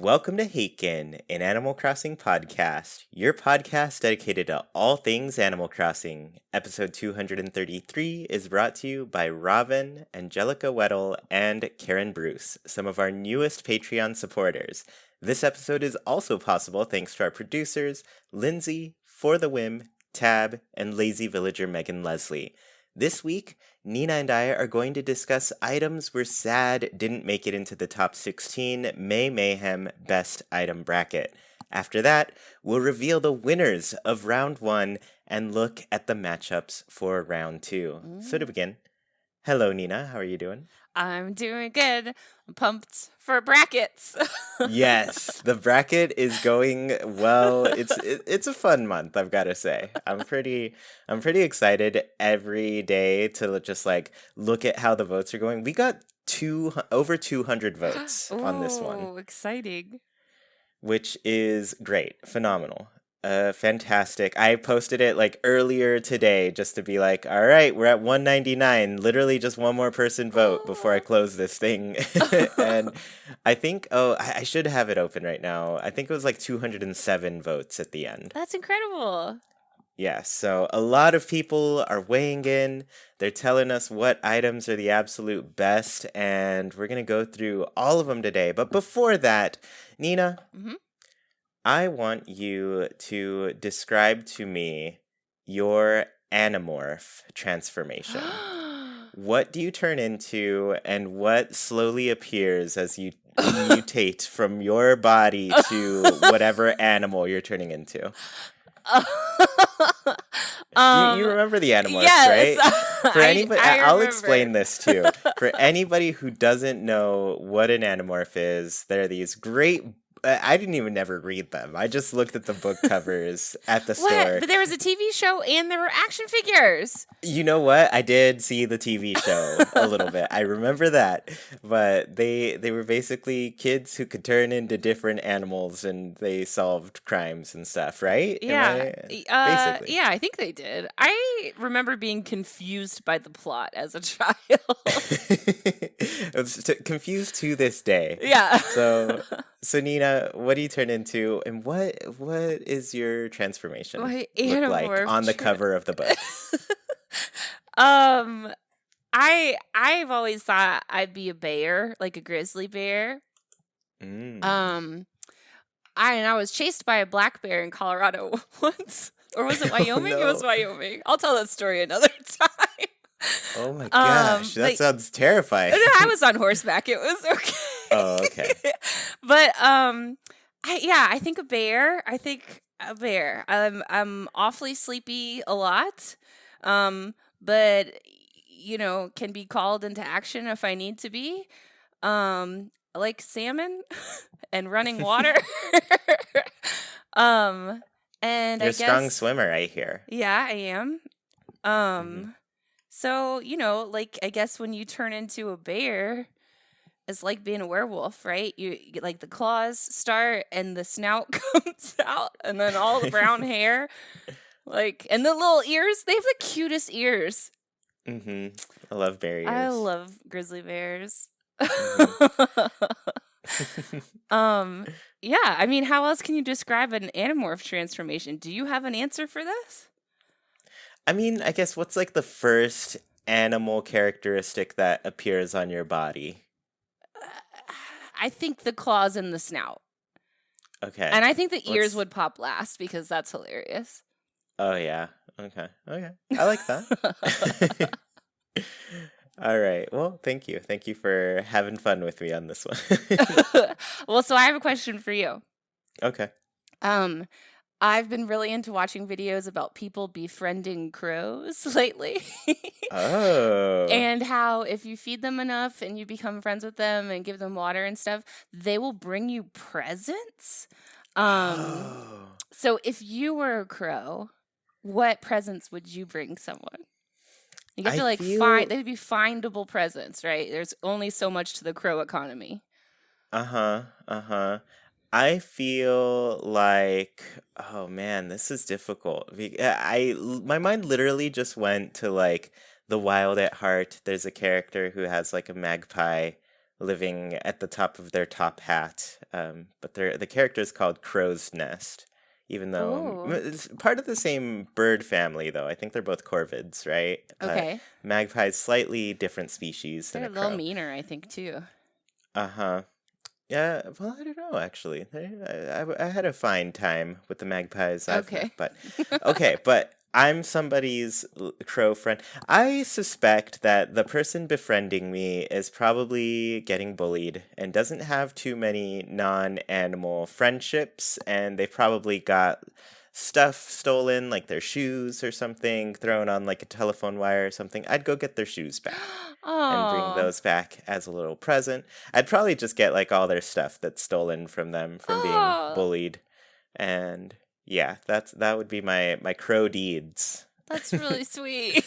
Welcome to Haken, an Animal Crossing podcast, your podcast dedicated to all things Animal Crossing. Episode 233 is brought to you by Robin, Angelica Weddle, and Karen Bruce, some of our newest Patreon supporters. This episode is also possible thanks to our producers, Lindsay, For the Whim, Tab, and Lazy Villager Megan Leslie. This week, Nina and I are going to discuss items we're sad didn't make it into the top 16 May Mayhem Best Item Bracket. After that, we'll reveal the winners of Round 1 and look at the matchups for Round 2. So to begin, hello Nina, how are you doing? I'm doing good. I'm pumped for brackets. Yes, the bracket is going well. It's a fun month, I've got to say. I'm pretty excited every day to just like look at how the votes are going. We got over 200 votes on this one. Oh, exciting. Which is great, phenomenal. Fantastic. I posted it like earlier today just to be like, all right, we're at 199. Literally just one more person vote before I close this thing. And I think, I should have it open right now. I think it was like 207 votes at the end. That's incredible. Yeah, so a lot of people are weighing in. They're telling us what items are the absolute best, and we're going to go through all of them today. But before that, Nina, I want you to describe to me your Animorph transformation. What do you turn into, and what slowly appears as you mutate from your body to whatever animal you're turning into? You remember the Animorphs, yes, right? For anybody, I'll remember. explain this too. For anybody who doesn't know what an Animorph is, there are these great. I didn't even ever read them. I just looked at the book covers at the store. But there was a TV show and there were action figures. You know what? I did see the TV show a little bit. I remember that. But they were basically kids who could turn into different animals and they solved crimes and stuff, right? Yeah. Basically. Yeah, I think they did. I remember being confused by the plot as a child. I was confused to this day. Yeah. So Nina, what do you turn into, and what is your transformation My look like Animorph on the cover of the book? I've always thought I'd be a bear, like a grizzly bear. I was chased by a black bear in Colorado once, or was it Wyoming? Oh, no. It was Wyoming. I'll tell that story another time. Oh my gosh, that sounds terrifying. I was on horseback. It was okay. Oh, okay. But I think a bear. I think a bear. I'm awfully sleepy a lot, but can be called into action if I need to be. I like salmon and running water. And You're I a guess strong swimmer, I hear. yeah, I am. So, I guess when you turn into a bear, it's like being a werewolf, right? You like the claws start and the snout comes out and then all the brown hair. And the little ears, they have the cutest ears. I love bear ears. I love grizzly bears. Yeah, I mean, how else can you describe an Animorph transformation? Do you have an answer for this? I mean, I guess what's like the first animal characteristic that appears on your body? I think the claws and the snout. Okay. And I think the ears would pop last because that's hilarious. Oh, yeah. Okay. I like that. All right. Well, thank you. Thank you for having fun with me on this one. Well, so I have a question for you. Okay. I've been really into watching videos about people befriending crows lately. Oh. And how if you feed them enough and you become friends with them and give them water and stuff, they will bring you presents. So if you were a crow, what presents would you bring someone? You have to find, they'd be findable presents, right? There's only so much to the crow economy. I feel like, oh man, this is difficult. My mind literally just went to like The Wild at Heart. There's a character who has like a magpie living at the top of their top hat. But the character is called Crow's Nest, even though Oh, it's part of the same bird family, though. I think they're both corvids, right? But okay. magpie's slightly different species than They're a a little crow. meaner, I think, too. Uh-huh. Yeah, well, I don't know, actually. I had a fine time with the magpies I've met, Okay. but okay, but I'm somebody's crow friend. I suspect that the person befriending me is probably getting bullied and doesn't have too many non-animal friendships, and they probably got stuff stolen, like their shoes or something, thrown on like a telephone wire or something. I'd go get their shoes back and bring Oh, those back as a little present. I'd probably just get like all their stuff that's stolen from them from being oh, bullied. And yeah, that would be my crow deeds. that's really sweet.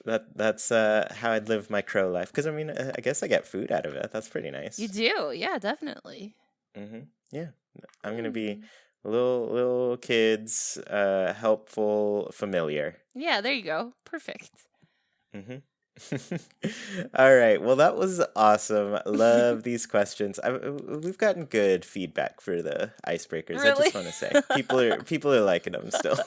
That's how I'd live my crow life. Because I mean, I guess I get food out of it. That's pretty You nice. do, yeah, definitely. Yeah, I'm gonna be Hmm. little kids, helpful, familiar. Yeah, there you go. Perfect. hmm All right. Well, that was awesome. Love these questions. We've gotten good feedback for the icebreakers. I Really? just want to say people are liking them still.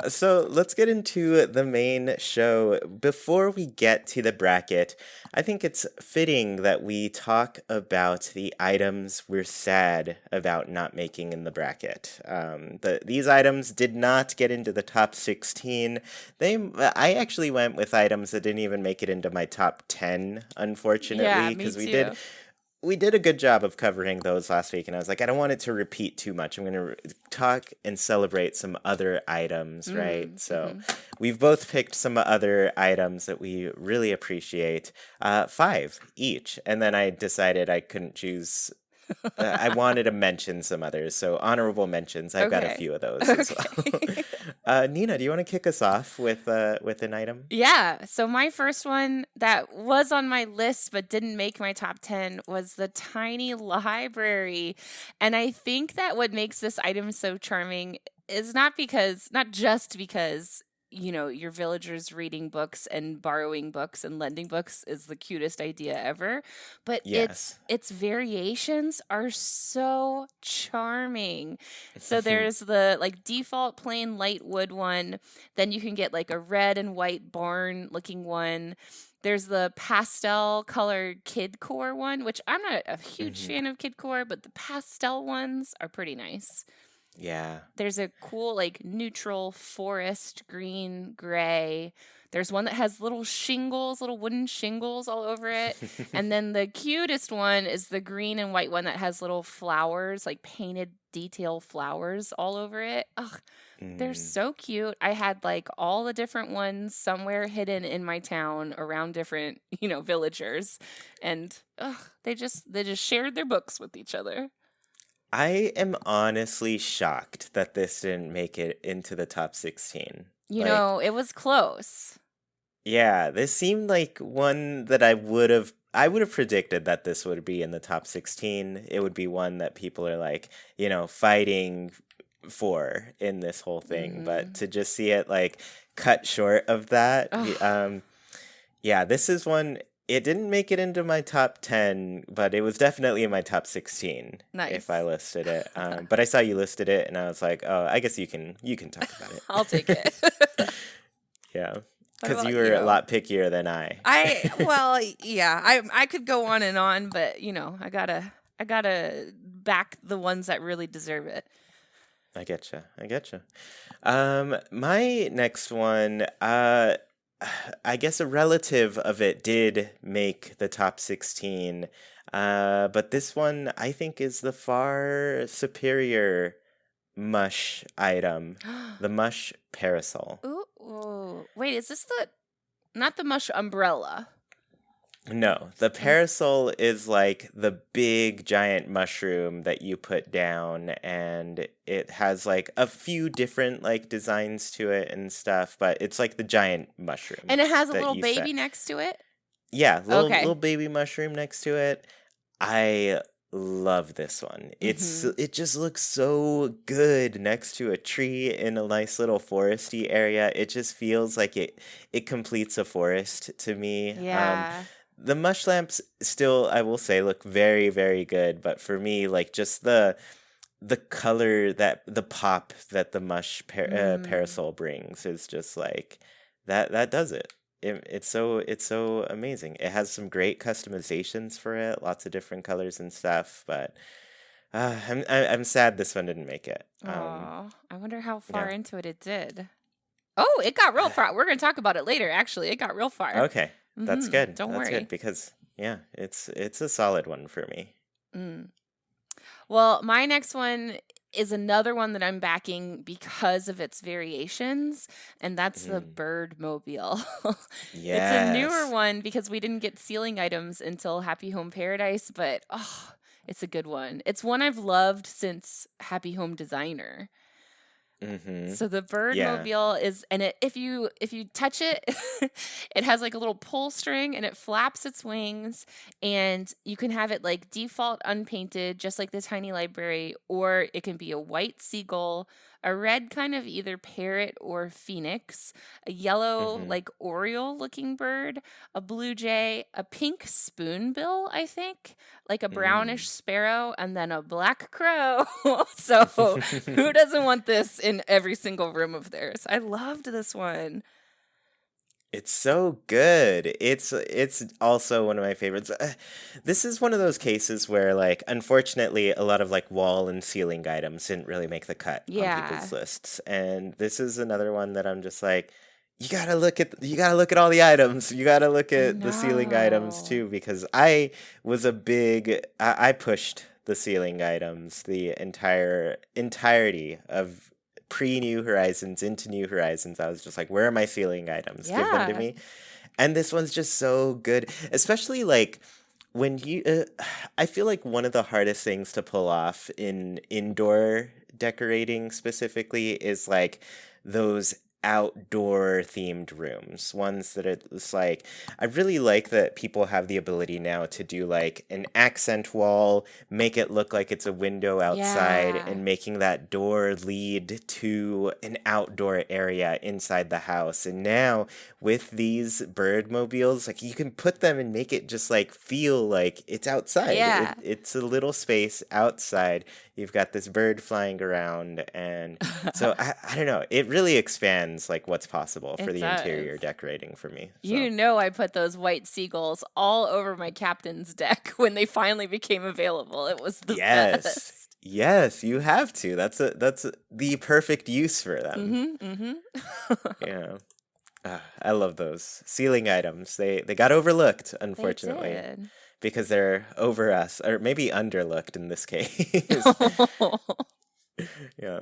So let's get into the main show. Before we get to the bracket, I think it's fitting that we talk about the items we're sad about not making in the bracket. These items did not get into the top 16. I actually went with items that didn't even make it into my top 10, Yeah, unfortunately, me because too. we did a good job of covering those last week, and I was like, I don't want it to repeat too much. I'm going to talk and celebrate some other items, right? So Mm-hmm. we've both picked some other items that we really appreciate, 5 each, and then I decided I couldn't choose. I wanted to mention some others, so honorable mentions. I've got a Okay. few of those as well. Okay. Nina, do you want to kick us off with an item? Yeah. So my first one that was on my list but didn't make my top 10 was the tiny library. And I think that what makes this item so charming is not just because your villagers reading books and borrowing books and lending books is the cutest idea ever, but its Yes. its variations are so charming. So there's the like default plain light wood one, then you can get like a red and white barn looking one. There's the pastel colored kid core one, which I'm not a huge hmm fan of kid core, but the pastel ones are pretty nice. Yeah. There's a cool like neutral forest green gray. There's one that has little shingles, little wooden shingles all over it. And then the cutest one is the green and white one that has little flowers, like painted detail flowers all over it. Ugh, they're Mm. so cute. I had like all the different ones somewhere hidden in my town around different, villagers. And they just shared their books with each other. I am honestly shocked that this didn't make it into the top 16. Like, It was close. yeah, this seemed like one that I would have predicted that this would be in the top 16. It would be one that people are like, fighting for in this whole thing, but Mhm. to just see it like cut short of that, Ugh, yeah, this is one. It didn't make it into my top 10, but it was definitely in my top 16 if I nice. listed it. But I saw you listed it, and I was like, oh, I guess you can talk about I'll take it. it. Yeah, What because about you were a you? lot pickier than I. Yeah, I could go on and on, but I gotta back the ones that really deserve it. I getcha. I getcha. My next one, I guess a relative of it did make the top 16. But this one I think is the far superior mush item, the mush parasol. Ooh, wait, is this the not the mush umbrella? No, the Uh, parasol is like the big giant mushroom that you put down, and it has like a few different like designs to it and stuff, but it's like the giant mushroom And it has a that little you baby set. next to it? Yeah, little Okay. baby mushroom next to it. I love this one. Mhm. It just looks so good next to a tree in a nice little foresty area. It just feels like it completes a forest to me. Yeah. the mush lamps still, I will say, look very, very good. But for me, like just the color, that the pop that the parasol brings is just like that does it. It's so amazing. It has some great customizations for it, lots of different colors and stuff. But I'm sad this one didn't make it. Oh, I wonder how far Yeah. into it did. Oh, it got real far. We're going to talk about it later, actually. It got real far. Okay, that's good. Don't That's worry. good because yeah, it's a solid one for me. Well, my next one is another one that I'm backing because of its variations, and that's the bird mobile. It's a newer Yes. one because we didn't get ceiling items until Happy Home Paradise, but it's a good one. It's one I've loved since Happy Home Designer. Mm-hmm. So the bird Yeah. mobile is, and if you touch it, it has like a little pull string and it flaps its wings, and you can have it like default unpainted, just like the tiny library, or it can be a white seagull, a red kind of either parrot or phoenix, a yellow Mm-hmm. like oriole looking bird, a blue jay, a pink spoonbill, I think, like a brownish sparrow, and then a black crow. So who doesn't want this in every single room of theirs? I loved this one. It's so good. It's also one of my favorites. This is one of those cases where, like, unfortunately, a lot of like wall and ceiling items didn't really make the cut on Yeah. people's lists, and this is another one that I'm just like, you gotta look at all the items. You gotta look I at the ceiling items know. too, because I pushed the ceiling items the entirety of pre-New Horizons into New Horizons. I was just like, where are my ceiling items? Give them to Yeah. me. And this one's just so good, especially like when you I feel like one of the hardest things to pull off in indoor decorating specifically is like those outdoor themed rooms, ones that it's like, I really like that people have the ability now to do like an accent wall, make it look like it's a window outside, Yeah. and making that door lead to an outdoor area inside the house. And now with these bird mobiles, like you can put them and make it just like feel like it's outside. Yeah. It's a little space outside. You've got this bird flying around, and so I don't know. It really expands like what's possible for It the does. interior decorating for me. You So know, I put those white seagulls all over my captain's deck when they finally became available. It was the yes, best. yes, you have to. That's the perfect use for them. Mm-hmm. Yeah. I love those ceiling items. They got overlooked, They unfortunately, did. because they're over us, or maybe underlooked in this case. Yeah.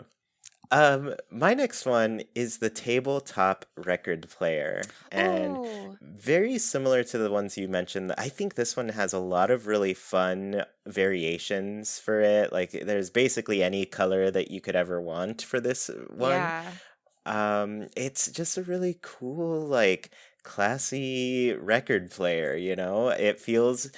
My next one is the tabletop record player, and Oh, very similar to the ones you mentioned. I think this one has a lot of really fun variations for it. Like, there's basically any color that you could ever want for this one. yeah. It's just a really cool, like, classy record player, you know? It feels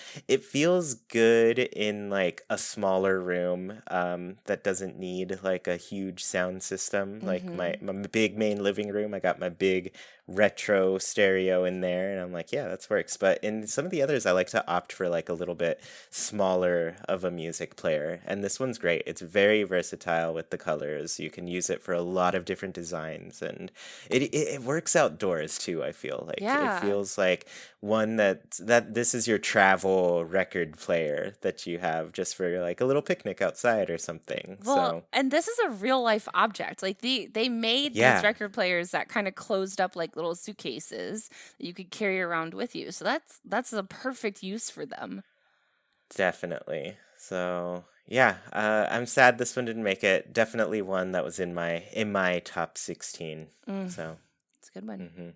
good in like a smaller room that doesn't need like a huge sound system. Like my Mm-hmm. my big main living room, I got my big retro stereo in there, and I'm like, yeah, that works. But in some of the others, I like to opt for like a little bit smaller of a music player, and this one's great. It's very versatile with the colors. You can use it for a lot of different designs, and it works outdoors too. I feel like it Yeah. feels like one that this is your travel record player that you have just for like a little picnic outside or something. Well, So and this is a real life object. Like they made these yeah, record players that kind of closed up like little suitcases that you could carry around with you. So that's a perfect use for them. definitely. So yeah, I'm sad this one didn't make it. Definitely one that was in my top 16. Mm, So it's a good one. mhm.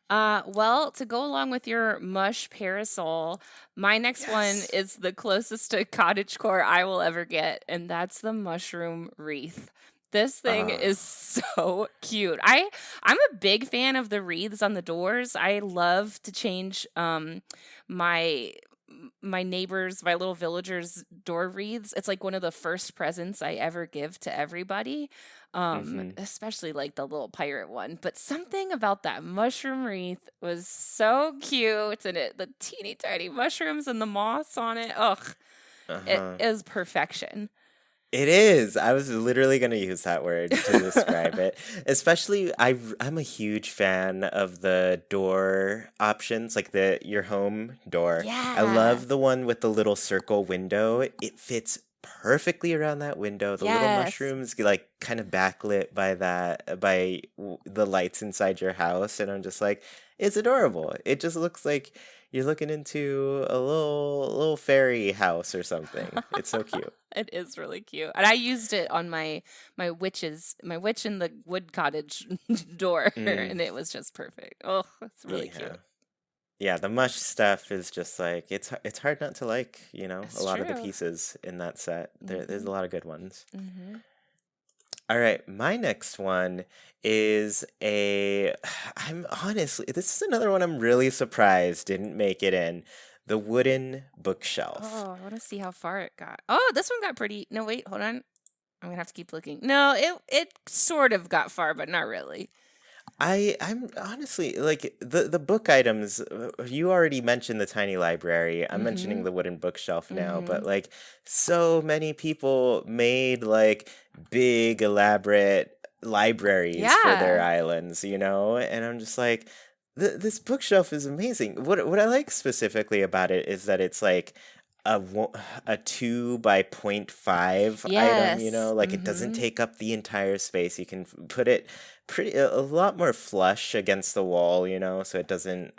Well, to go along with your mush parasol, my next one Yes. is the closest to cottagecore I will ever get, and that's the mushroom wreath. This thing Uh, is so cute. I'm a big fan of the wreaths on the doors. I love to change my my neighbors, my little villagers' door wreaths. It's like one of the first presents I ever give to everybody, Mm-hmm. especially like the little pirate one. But something about that mushroom wreath was so cute, and the teeny tiny mushrooms and the moss on it. Ugh, it Uh-huh. is perfection. It is. I was literally going to use that word to describe it. Especially, I'm a huge fan of the door options, like the your home door. I Yeah. love the one with the little circle window. It fits perfectly around that window. The little Yes. mushrooms get like kind of backlit by the lights inside your house, and I'm just like, it's adorable. It just looks like you're looking into a little fairy house or something. It's so cute. It is really cute. And I used it on my witch in the wood cottage door, Mm, and it was just perfect. Oh, it's really yeah. cute. Yeah, the mush stuff is just like it's hard not to like, a It's lot of the true. pieces in that set. There's Mhm. a lot of good ones. Mhm. All right, my next one is a I'm honestly, this is another one I'm really surprised didn't make it in. The wooden bookshelf. Oh, I want to see how far it got. Oh, this one got pretty. No, wait, hold on. I'm gonna have to keep looking. No, it sort of got far, but not really. I'm honestly like the book items. You already mentioned the tiny library. I'm mentioning Mhm. the wooden bookshelf now, but Mhm. like so many people made like big elaborate libraries for their Yeah. islands, and I'm just like, this bookshelf is amazing. What I like specifically about it is that it's like a 2 by 0.5 item, Yes. like it doesn't Mhm. take up the entire space. You can put it a lot more flush against the wall, so it doesn't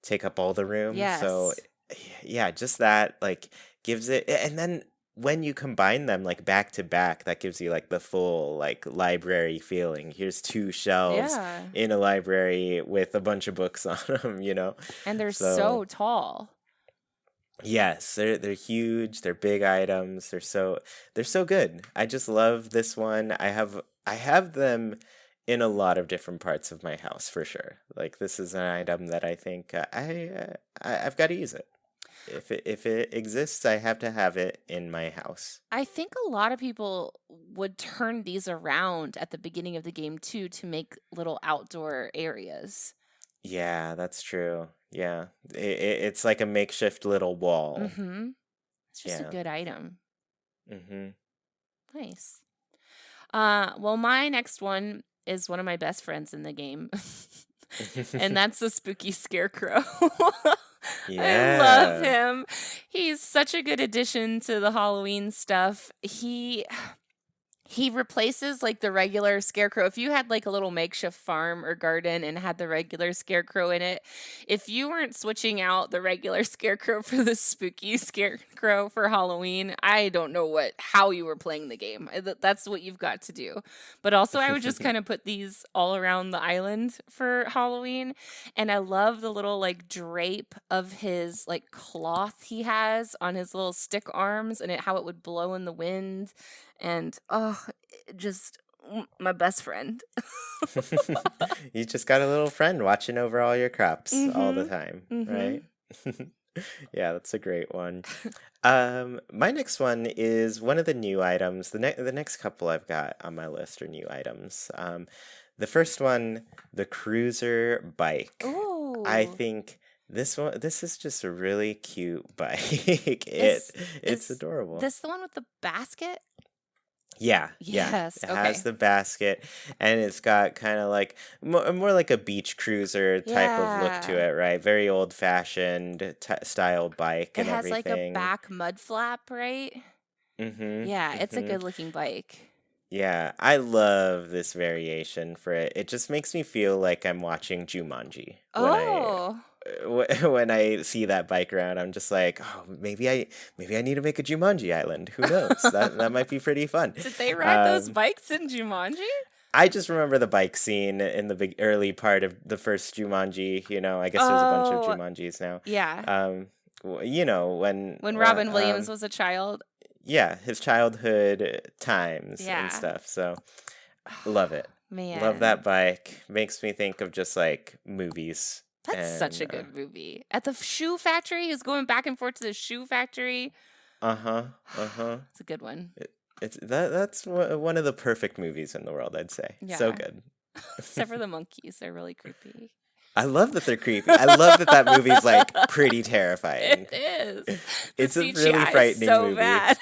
take up all the room. So Yes. yeah, just that like gives it, and then when you combine them like back to back, that gives you like the full like library feeling. Here's two shelves Yeah. in a library with a bunch of books on them. And they're So so tall. yes, they're huge, they're big items, they're so good. I just love this one. I have them in a lot of different parts of my house for sure. Like this is an item that I think I've got to use it. If it exists, I have to have it in my house. I think a lot of people would turn these around at the beginning of the game too to make little outdoor areas. Yeah, that's true. Yeah. It's like a makeshift little wall. Mhm. It's just a Yeah. good item. Mhm. Nice. Well, my next one is one of my best friends in the game. And that's the spooky scarecrow. I love Yeah. him. He's such a good addition to the Halloween stuff. He replaces, like, the regular scarecrow. If you had, like, a little makeshift farm or garden and had the regular scarecrow in it, if you weren't switching out the regular scarecrow for the spooky scarecrow for Halloween, I don't know how you were playing the game. That's what you've got to do. But also, I would just kinda put these all around the island for Halloween, and I love the little, like, drape of his, like, cloth he has on his little stick arms and how it would blow in the wind. And, oh, just my best friend. You just got a little friend watching over all your crops all the Mhm. time, right? Mhm. Yeah, that's a great one. My next one is one of the new items. The next couple I've got on my list are new items. The first one, the cruiser bike. I Ooh. think this is just a really cute bike. Is It's is adorable. this the one with the basket? Yeah, yeah. Yes, It has okay. the basket, and it's got kind of like more like a beach cruiser type of look to Yeah. it, right? Very old fashioned style bike It and has, like, a everything. back mud flap, right? Mm-hmm. Yeah, it's a Mm-hmm. good looking bike. Yeah, I love this variation for it. It just makes me feel like I'm watching Jumanji Oh. when I see that bike around. I'm just like, oh, maybe I need to make a Jumanji island. Who knows? That might be pretty fun. Did they ride those Um, bikes in Jumanji? I just remember the bike scene in the big early part of the first Jumanji. I guess there's a bunch of Oh, Jumanjis now. yeah. Um, when When Robin Williams was a child? yeah, his childhood times and Yeah. stuff. So love it. Love Man. that bike. Makes me think of just like movies. That's such And a good movie. At the shoe factory, he's going back and forth to the shoe factory. uh-huh, uh-huh. It's a good one. That's one of the perfect movies in the world, I'd say. So Yeah. good. Except for the monkeys. They're really creepy. I love that they're creepy. I love that movie's like pretty terrifying. It is. The It's a really CGI is frightening so movie. bad.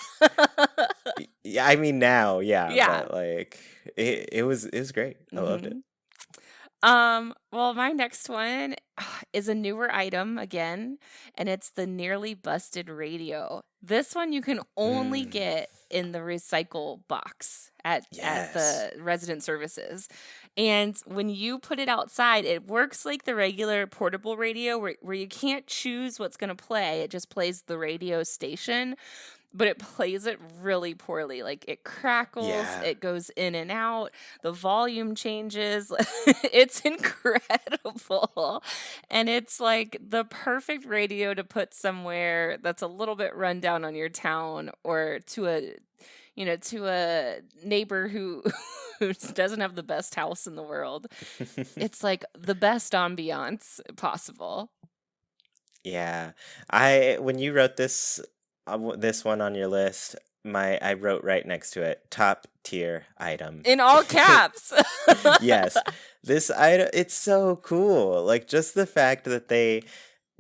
Yeah, I mean now, yeah, Yeah. but like it was great. I loved it. Well, my next one is a newer item again, and it's the nearly busted radio. This one you can only Mm, get in the recycle box at yes. the resident services. And when you put it outside, it works like the regular portable radio where you can't choose what's going to play. It just plays the radio station, but it plays it really poorly. Like it crackles, Yeah. it goes in and out, the volume changes. It's incredible. And it's like the perfect radio to put somewhere that's a little bit run down on your town, or to a neighbor who doesn't have the best house in the world. It's like the best ambiance possible. Yeah. When you wrote this this one on your list, I wrote right next to it, top tier item. In all caps. Yes. This item, it's so cool. Like just the fact that they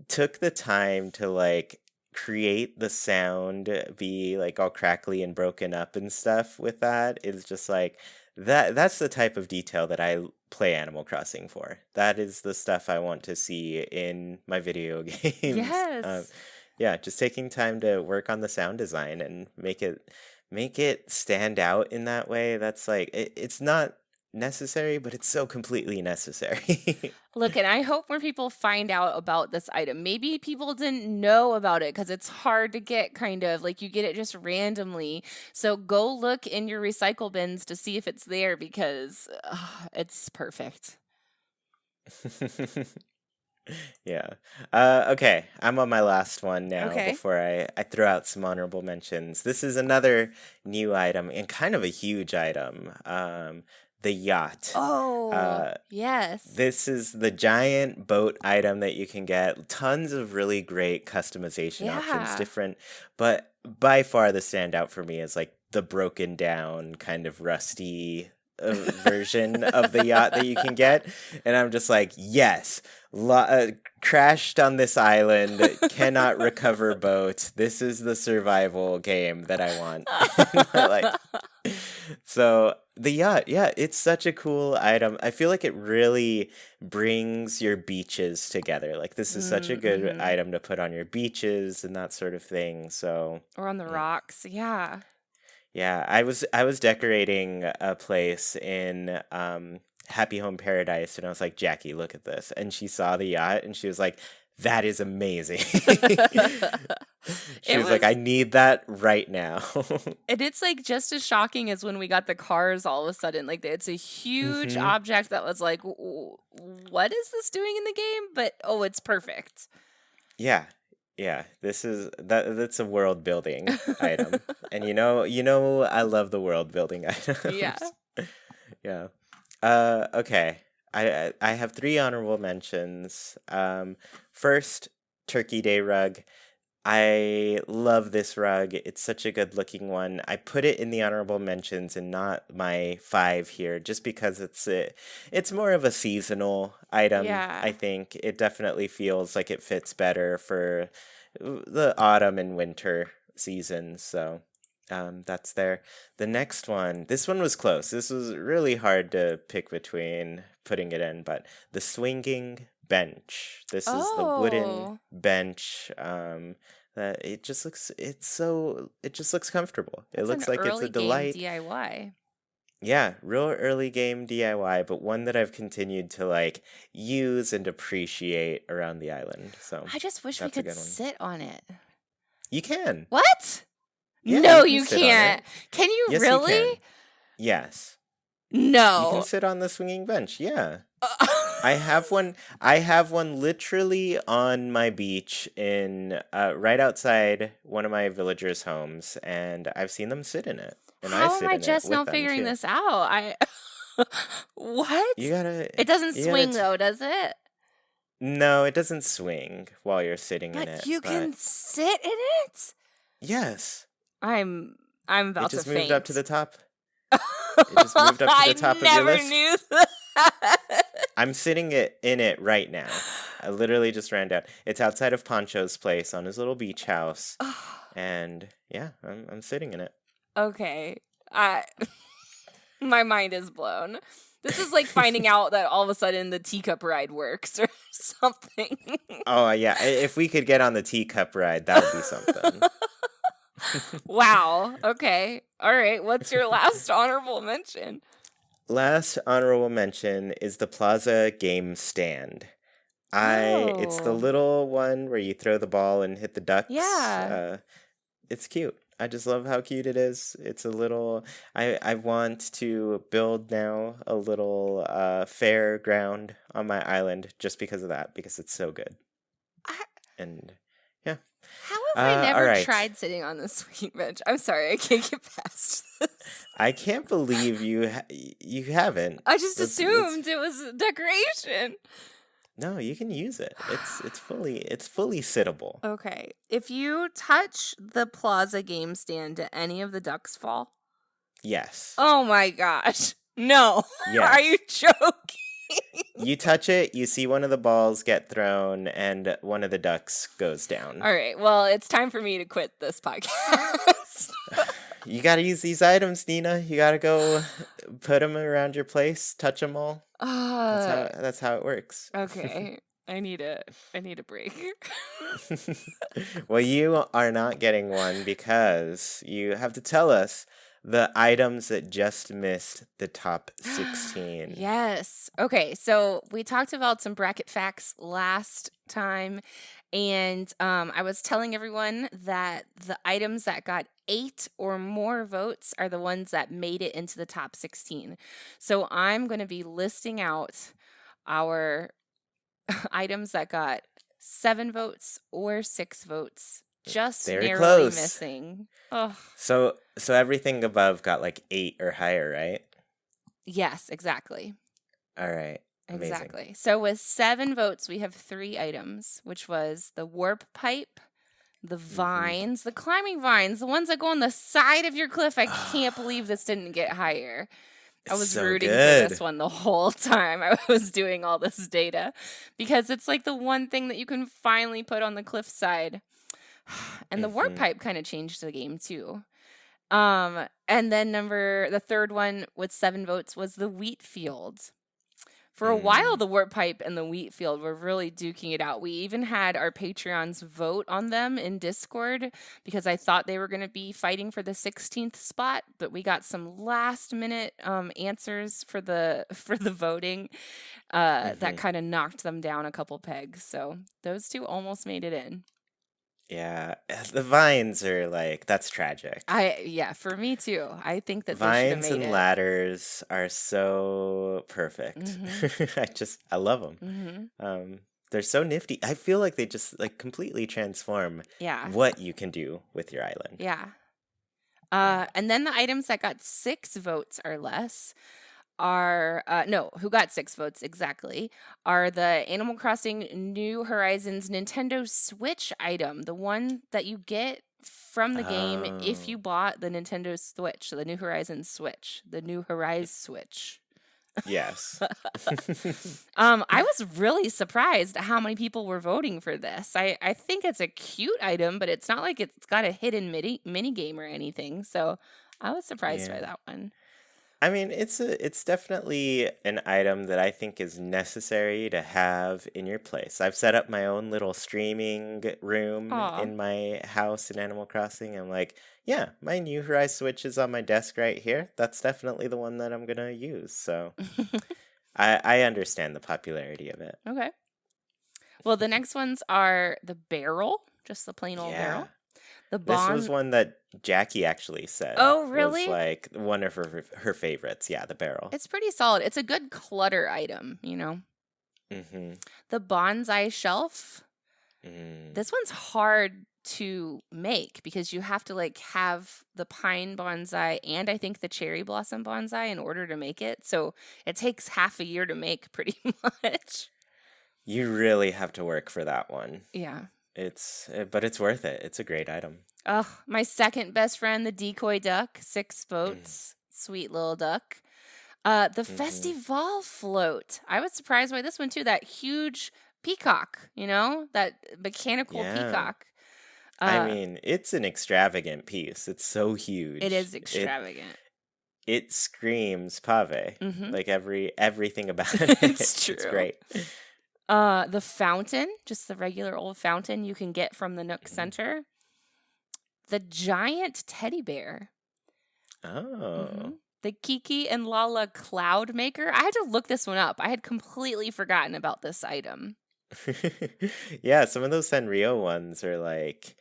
took the time to like create the sound be like all crackly and broken up and stuff with that is just like that's the type of detail that I play Animal Crossing for. That is the stuff I want to see in my video games. Yes. Yeah, just taking time to work on the sound design and make it stand out in that way. That's like it's not necessary, but it's so completely necessary. Look, and I hope when people find out about this item, maybe people didn't know about it because it's hard to get, kind of like you get it just randomly. So go look in your recycle bins to see if it's there, because it's perfect. Yeah. Okay, I'm on my last one now Okay. before I throw out some honorable mentions. This is another new item and kind of a huge item. The yacht. Oh, yes. This is the giant boat item that you can get. Tons of really great customization options, Yeah. different, but by far the standout for me is like the broken down, kind of rusty version of the yacht that you can get. And I'm just like, yes, crashed on this island, cannot recover boat. This is the survival game that I want. Like, so the yacht, yeah, it's such a cool item. I feel like it really brings your beaches together. Like this is such a good Mm-hmm. item to put on your beaches and that sort of thing. So Or on the rocks. Yeah. yeah, I was decorating a place in Happy Home Paradise, and I was like, Jackie, look at this. And she saw the yacht and she was like, that is amazing. She was like, I need that right now. And it's like just as shocking as when we got the cars all of a sudden. Like it's a huge Mhm. object that was like, what is this doing in the game? But it's perfect. Yeah. Yeah, that's a world building item. And you know I love the world building items. Yeah. Yeah. Okay. I have 3 honorable mentions. First, Turkey Day rug. I love this rug. It's such a good looking one. I put it in the honorable mentions and not my 5 here, just because it's more of a seasonal item. Yeah. I think it definitely feels like it fits better for the autumn and winter seasons. So that's there. The next one, this one was close. This was really hard to pick between putting it in, but the swinging bench. This is the wooden bench. That it just looks comfortable. It That's looks an like it's a early delight. game DIY. Yeah, real early game DIY, but one that I've continued to like use and appreciate around the island. So I just wish we that's a could good one. sit on it. You can. What? Yeah, No, you you can sit on can't. it. Can you Yes, really? you can. Yes. You can No. sit on the swinging bench. Yeah. I have one literally on my beach in right outside one of my villagers' homes, and I've seen them sit in it. And I How am sit I in it just with now them figuring too. this out? What? You gotta It doesn't you gotta swing t- though, does it? No, it doesn't swing while you're sitting in But it, you but can sit in it? yes, I'm it about to just moved up to faint. the top. It just moved up to the I top of your never list. knew that. I'm sitting in it right now. I literally just ran down. It's outside of Poncho's place on his little beach house, and yeah, I'm sitting in it. Okay. I my mind is blown. This is like finding out that all of a sudden the teacup ride works or something. Oh yeah, if we could get on the teacup ride, that would be something. Wow. Okay. All right. What's your last honorable mention? Last honorable mention is the Plaza Game Stand. It's the Oh. little one where you throw the ball and hit the ducks. Yeah. It's cute. I just love how cute it is. It's a little. I want to build now a little fairground on my island just because of that, because it's so good. I, And yeah. how have I All never right. tried sitting on the sweet bench? I'm sorry, I can't get past this. I can't believe you haven't. I just That's- assumed it was a decoration. No, you can use it. It's fully sittable. Okay. If you touch the Plaza game stand, do any of the ducks fall? Yes. Oh my gosh. No. Yes. Are you joking? You touch it, you see one of the balls get thrown, and one of the ducks goes down. All right. Well, it's time for me to quit this podcast. You gotta use these items, Nina. You gotta go put them around your place, touch them all. That's how it works. Okay. I need a break. Well, you are not getting one because you have to tell us the items that just missed the top 16. Yes. Okay. So we talked about some bracket facts last time, and I was telling everyone that the items that got 8 or more votes are the ones that made it into the top 16. So I'm going to be listing out our items that got 7 votes or 6 votes, just Very narrowly close. missing. Oh, So everything above got like 8 or higher, right? yes, exactly. All right. Amazing. Exactly. So with 7 votes, we have 3 items, which was the warp pipe, the vines, the climbing vines, the ones that go on the side of your cliff. I can't believe this didn't get higher. I was So rooting for good. this one the whole time I was doing all this data because it's like the one thing that you can finally put on the cliffside. And the warp pipe kind of changed the game too. And then the third one with 7 votes was the wheat field. For a while, the warp pipe and the wheat field were really duking it out. We even had our Patreons vote on them in Discord because I thought they were going to be fighting for the 16th spot, but we got some last minute answers for the voting that kind of knocked them down a couple pegs. So those 2 almost made it in. Yeah, the vines are like, that's tragic. Yeah, for me too. I think that they should have Vines made and it. ladders are so perfect. I love them. They're so nifty. I feel like they just like completely transform Yeah. what you can do with your island. Yeah. And then the items that got 6 votes or less are who got 6 votes exactly are the Animal Crossing New Horizons Nintendo Switch item, the one that you get from the game if you bought the Nintendo Switch, the New Horizons Switch, the New Horizons Switch. Yes. I was really surprised at how many people were voting for this. I think it's a cute item, but it's not like it's got a hidden mini game or anything. So I was surprised by that one. I mean, it's definitely an item that I think is necessary to have in your place. I've set up my own little streaming room in my house in Animal Crossing. I'm like, yeah, my New Horizons Switch is on my desk right here. That's definitely the one that I'm gonna use. So I understand the popularity of it. Okay. Well, the next ones are the barrel, just the plain old barrel. The This was one that Jackie actually said. Oh, really? Was like one of her favorites. Yeah, the barrel. It's pretty solid. It's a good clutter item, you know. The bonsai shelf. This one's hard to make because you have to like have the pine bonsai and I think the cherry blossom bonsai in order to make it. So it takes half a year to make pretty much. You really have to work for that one. Yeah. But it's worth it. It's a great item. Oh, my second best friend, the decoy duck, 6 Mm, boats. Sweet little duck. The Mm-hmm. festival float. I was surprised by this one too. That huge peacock, that mechanical Yeah. peacock. I Uh, mean, it's an extravagant piece. It's so it huge. is It extravagant. it screams pave. Mm-hmm. Like everything about it. It's It's true. great. The fountain, just the regular old fountain you can get from the Nook Mhm. Center. The giant teddy bear. Mm-hmm. Oh. The Kiki and Lala cloud maker. I had to look this one up. I had completely forgotten about this item. Yeah, some of those Sanrio ones are like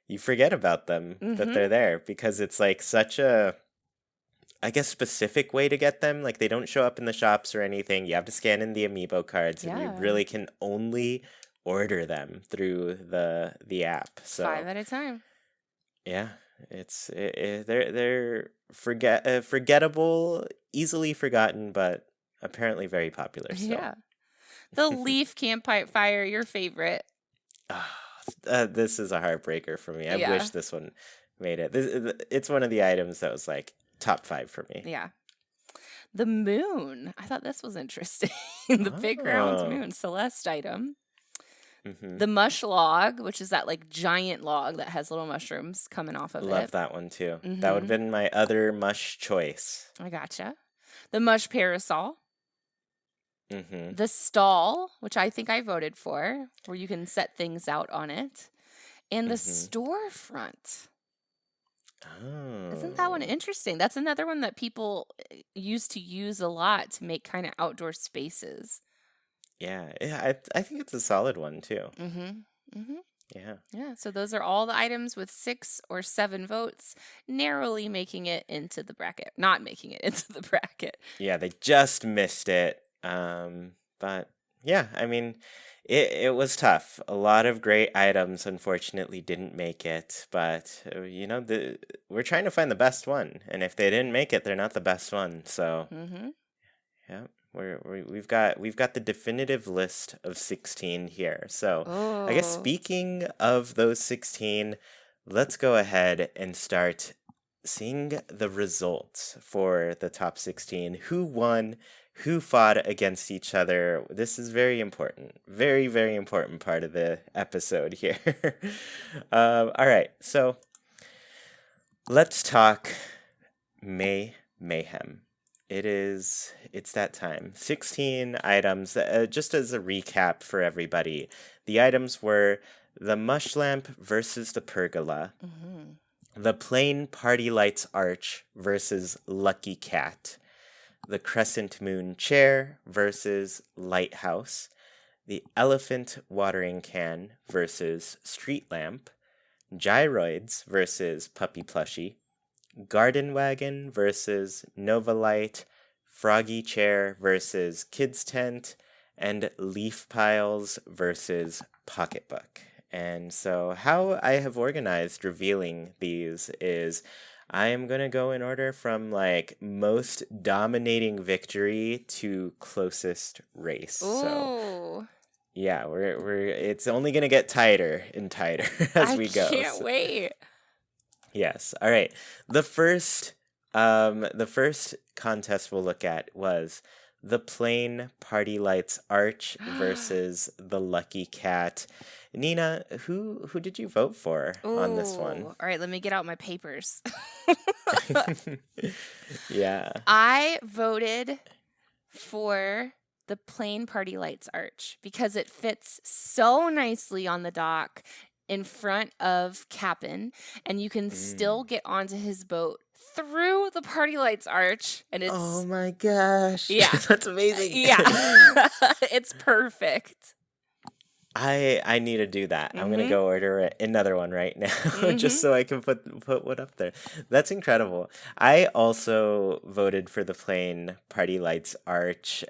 you forget about them that Mm-hmm. they're there because it's like such a I guess specific way to get them. Like they don't show up in the shops or anything. You have to scan in the amiibo cards and you Yeah. really can only order them through the app. 5 So, at a time. yeah, they're forgettable, easily forgotten, but apparently very popular still. Yeah. The leaf campfire, your favorite. Ah, this is a heartbreaker for me. I Yeah. wish this one made it. It's one of the items that was like top 5 for me. Yeah. The moon. I thought this was interesting. The big round Oh. moon, Celeste item. Mm-hmm. The mush log, which is that like giant log that has little mushrooms coming off of Love it. that one too. That would have Mm-hmm. been my other mush choice. I gotcha. The mush parasol. Mm-hmm. The stall, which I think I voted for, where you can set things out on it. And the Mm-hmm. storefront. Isn't that one Oh. interesting? That's another one that people used to use a lot to make kind of outdoor spaces. Yeah, I think it's a solid one too. Mm-hmm. Mm-hmm. Yeah. Yeah. So those are all the items with 6 or 7 votes, narrowly making it into the bracket. Not making it into the bracket. Yeah, they just missed it. But yeah, I mean, it was tough. A lot of great items unfortunately didn't make it, but we're trying to find the best one, and if they didn't make it, they're not the best one. So, Mm-hmm. yeah, we've got the definitive list of 16 here. So, I guess Oh. speaking of those 16, let's go ahead and start seeing the results for the top 16. Who won? Who fought against each other? This is very important. Very, very important part of the episode here. All right, so let's talk Mayhem. It's that time. 16 items. Just as a recap for everybody, the items were the mush lamp versus the pergola, Mm-hmm. the plain party lights arch versus Lucky Cat, the crescent moon chair versus lighthouse, the elephant watering can versus street lamp, gyroids versus puppy plushie, garden wagon versus Nova Light, froggy chair versus kids tent, and leaf piles versus pocketbook. And so, how I have organized revealing these is I am going to go in order from like most dominating victory to closest race. So, Ooh. yeah, it's only going to get tighter and tighter as I we go. can't wait. Yes. All right. The first contest we'll look at was the plain party lights arch versus the lucky cat. Nina, who did you vote for on this one? Ooh. All right, let me get out my papers. Yeah. I voted for the plain party lights arch because it fits so nicely on the dock in front of Cap'n, and you can still Mm. get onto his boat through the party lights arch, and Oh it's my gosh. yeah, That's amazing. yeah, it's perfect. I need to do that. I'm gonna Mhm. go order another one right now, just Mhm. so I can put one up there. That's incredible. I also voted for the plain party lights arch,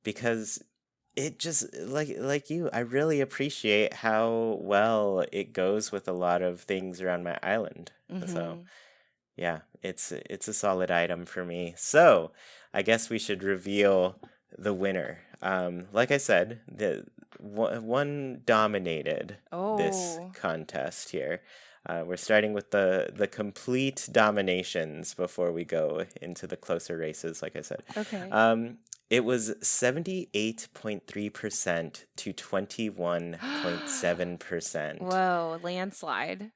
because it just like you, I really appreciate how well it goes with a lot of things around my island. So Mhm. yeah, it's a solid item for me. So I guess we should reveal the winner Like I said, the one dominated this Oh, contest here. We're starting with the complete dominations before we go into the closer races, like I said. okay. It was 78.3% to 21.7%. Whoa, landslide.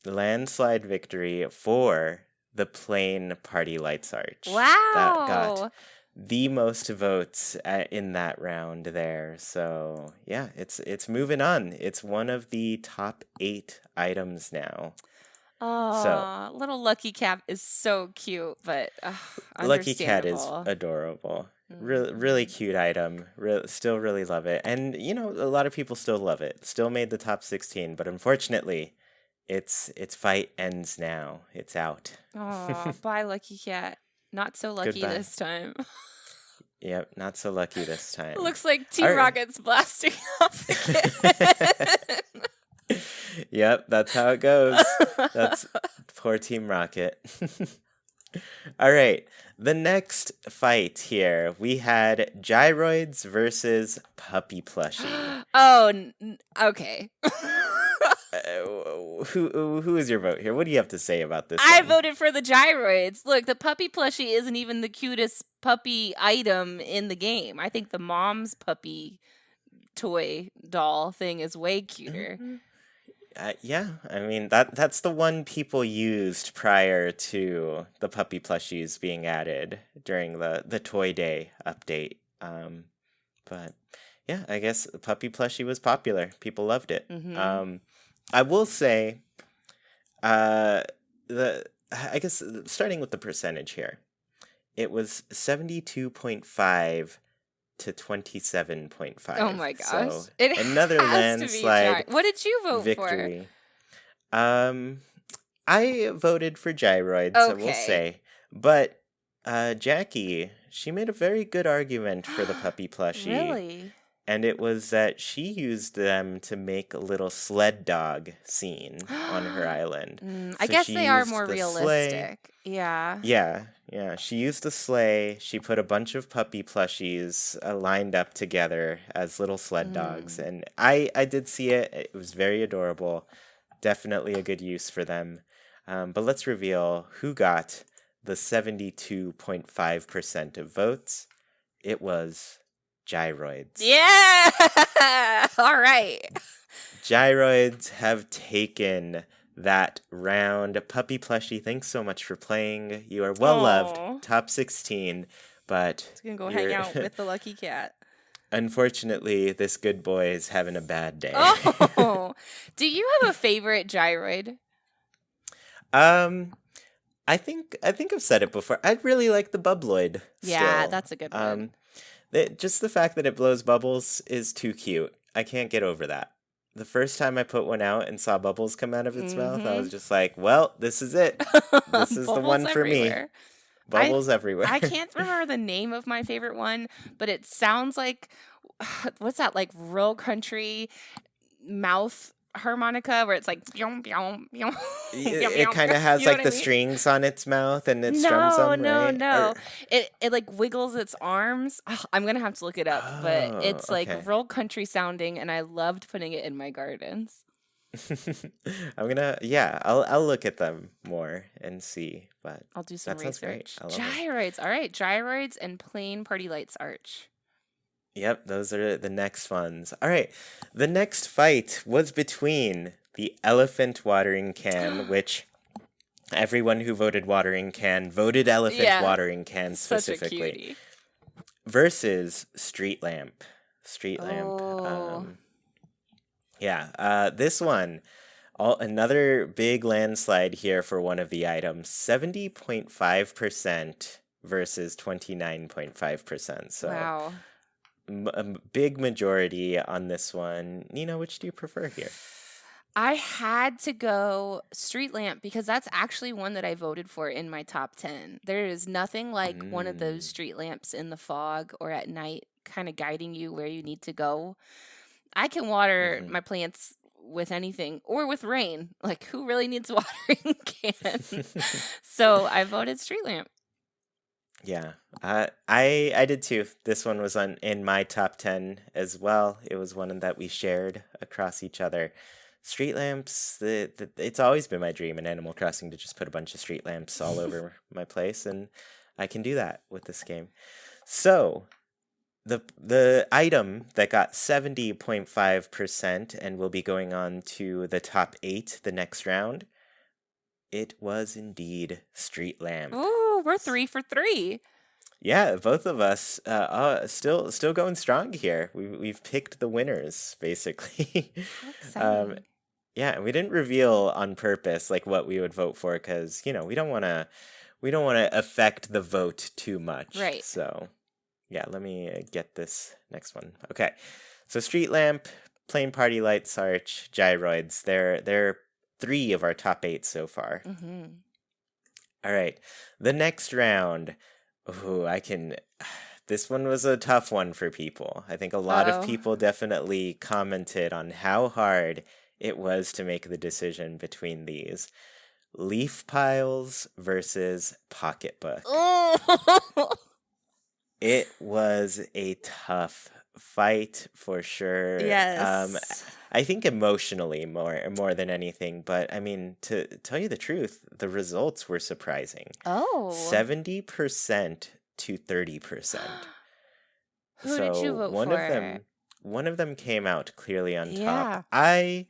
Landslide victory for the plain Party Lights Arch. That got Wow. the most votes in that round there. So yeah, it's moving on. It's one of the top 8 items now. So Oh, little Lucky Cat is so cute, but Lucky Cat is understandable. adorable. Really Mhm. cute item. Still really love it. And you know, a lot of people still love it. Still made the top 16, but unfortunately, its fight ends now. It's out. Oh, bye, Lucky Cat. Not so lucky Goodbye. this time. Yep, not so lucky this time. Looks like All Team right. Rocket's blasting off again. Yep, that's how it goes. That's poor Team Rocket. All right. The next fight here, we had gyroids versus puppy plushie. Oh, okay. Who is your vote here? What do you have to say about this I one? voted for the gyroids. Look, the puppy plushie isn't even the cutest puppy item in the game. I think the mom's puppy toy doll thing is way cuter. Yeah, I mean that's the one people used prior to the puppy plushies being added during the Toy Day update. But yeah, I guess the puppy plushie was popular. People loved it. Mm-hmm. I will say, uh, I guess starting with the percentage here, it was 72.5 to 27.5. Oh my gosh. So It another has to be landslide What did you vote victory. I voted for gyroids, I will Okay. say, but Jackie, she made a very good argument for the puppy for? plushie. Really? And it was that she used them to make a little sled dog scene on her island. I So guess she they are used more the sleigh. realistic. Yeah. Yeah. She used the sleigh. She put a bunch of puppy plushies lined up together as little sled dogs. Mm. And I did see it. It was very adorable. Definitely a good use for them. But let's reveal who got the 72.5% of votes. It was gyroids. Yeah. All right. Gyroids have taken that round. Puppy Plushie, thanks so much for playing. You are well loved. Aw. Top 16, but It's gonna go hang out with the Lucky Cat. unfortunately, this good boy is having a bad day. Oh, do you have a favorite gyroid? I think I've said it before. I really like the Bubloid. Yeah, still. that's a good one. Just the fact that it blows bubbles is too cute. I can't get over that. The first time I put one out and saw bubbles come out of its mouth, I was just like, well, this is it. This is the Bubbles one for me. everywhere. Bubbles everywhere. I can't remember the name of my favorite one, but it sounds like what's that, like real country mouth harmonica where it's like byong, byong, byong, byong, It byong. kind of has You know like what the I mean? strings on its mouth and it strums them, right? No. Or- It like wiggles its arms. Ugh, I'm gonna have to look it up, but Oh, it's like okay. real country sounding, and I loved putting it in my gardens. I'll look at them more and see. But I'll do some that sounds great. research. I love it. Gyroids. All right, gyroids and plain Party Lights Arch. Yep, those are the next ones. All right, the next fight was between the elephant watering can, which everyone who voted watering can voted elephant Yeah, watering can Such a specifically, cutie. versus street lamp. Street lamp. Oh. This one, another big landslide here for one of the items, 70.5% versus 29.5%. So Wow. a big majority on this one. Nina, which do you prefer here? I had to go Street Lamp because that's actually one that I voted for in my top 10. There is nothing like one of those Mm. street lamps in the fog or at night kind of guiding you where you need to go. I can water Mhm. my plants with anything or with rain. Like, who really needs a watering can? So I voted Street Lamp. Yeah, I did too. This one was in my top 10 as well. It was one that we shared across each other. Street lamps, it's always been my dream in Animal Crossing to just put a bunch of street lamps all over my place, and I can do that with this game. So, the item that got 70.5% and will be going on to the top 8 the next round, it was indeed street lamp. Ooh, we're 3 for 3. Yeah, both of us still going strong here. We've picked the winners basically. How um, exciting. yeah, and we didn't reveal on purpose like what we would vote for because we don't want to affect the vote too much. Right. So yeah, let me get this next one. Okay, so street lamp, plain party lights, arch, gyroids. They're 3 of our top 8 so far. Mm-hmm. All right, the next round. Ooh, I can. This one was a tough one for people. I think a lot of Uh-oh. people definitely commented on how hard it was to make the decision between these leaf piles versus pocketbook. Oh. It was a tough fight for sure. Yes. I think emotionally more than anything, but I mean to tell you the truth, the results were surprising. Oh. 70% to 30%. Who did you So vote one of for? them came out clearly on top. Yeah.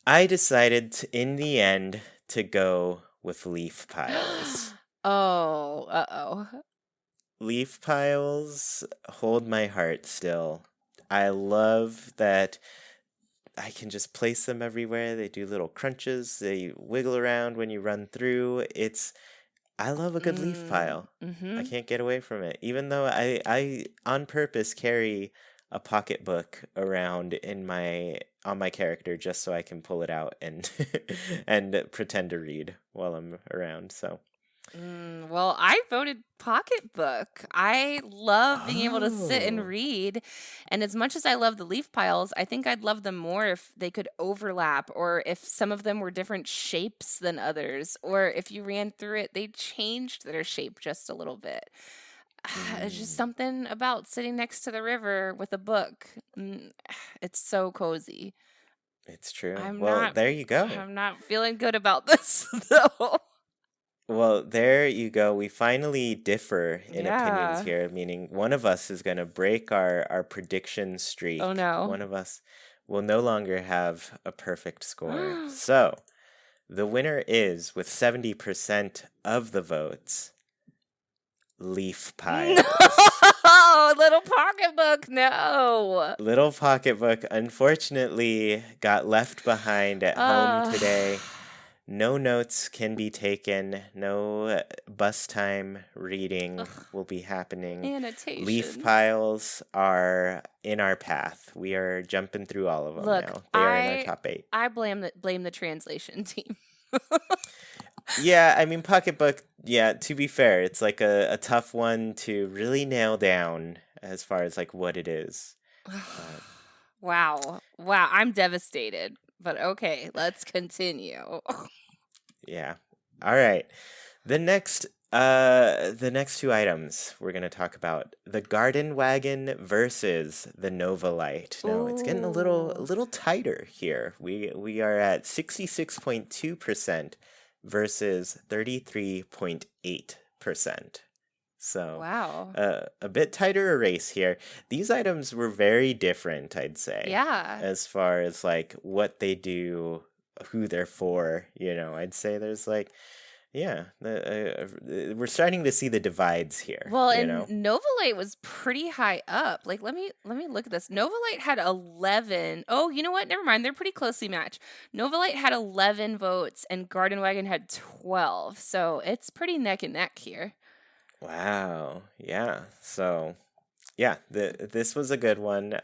I decided in the end to go with leaf piles. Oh, uh-oh. Leaf piles hold my heart still. I love that I can just place them everywhere. They do little crunches, they wiggle around when you run through. I love a good leaf pile. I Mm-hmm. can't get away from it. Even though I on purpose carry a pocketbook around on my character just so I can pull it out and and pretend to read while I'm around. So Well, I voted pocketbook. I love being able to sit and oh, read. And as much as I love the leaf piles, I think I'd love them more if they could overlap or if some of them were different shapes than others. Or if you ran through it, they changed their shape just a little bit. It's just mm, something about sitting next to the river with a book. It's so cozy. it's true. I'm Well, not there you go. I'm not feeling good about this though. Well, there you go. We finally differ in opinions Yeah. here, meaning one of us is going to break our prediction Oh streak. no. One of us will no longer have a perfect score. So, the winner is, with 70% of the votes, leaf piles. No, little pocketbook, no. Little Pocketbook unfortunately got left behind at home Uh, today. No notes can be taken. No bus time reading ugh, will be happening. Leaf annotations. piles are in our path. We are jumping through all of them Look, now. They are in our top 8. I blame the translation team. Yeah, I mean, Pocketbook, yeah, to be fair, it's like a tough one to really nail down as far as like what it is. Uh, Wow. Wow, I'm devastated. But okay, let's continue. yeah. All right. The next 2 items we're going to talk about, the garden wagon versus the Nova Light. Now, it's getting a Ooh. little tighter here. We are at 66.2% versus 33.8%. So, Wow. a bit tighter a race here. These items were very different, I'd say, Yeah. as far as like what they do, who they're for. I'd say there's like, yeah, we're starting to see the divides here. Well, and Novalite was pretty high up. Like, let me look at this. Novalite had 11. Oh, you know what? Never mind. They're pretty closely matched. Novalite had 11 votes, and Garden Wagon had 12. So it's pretty neck and neck here. Wow, yeah. So, yeah, this was a good one.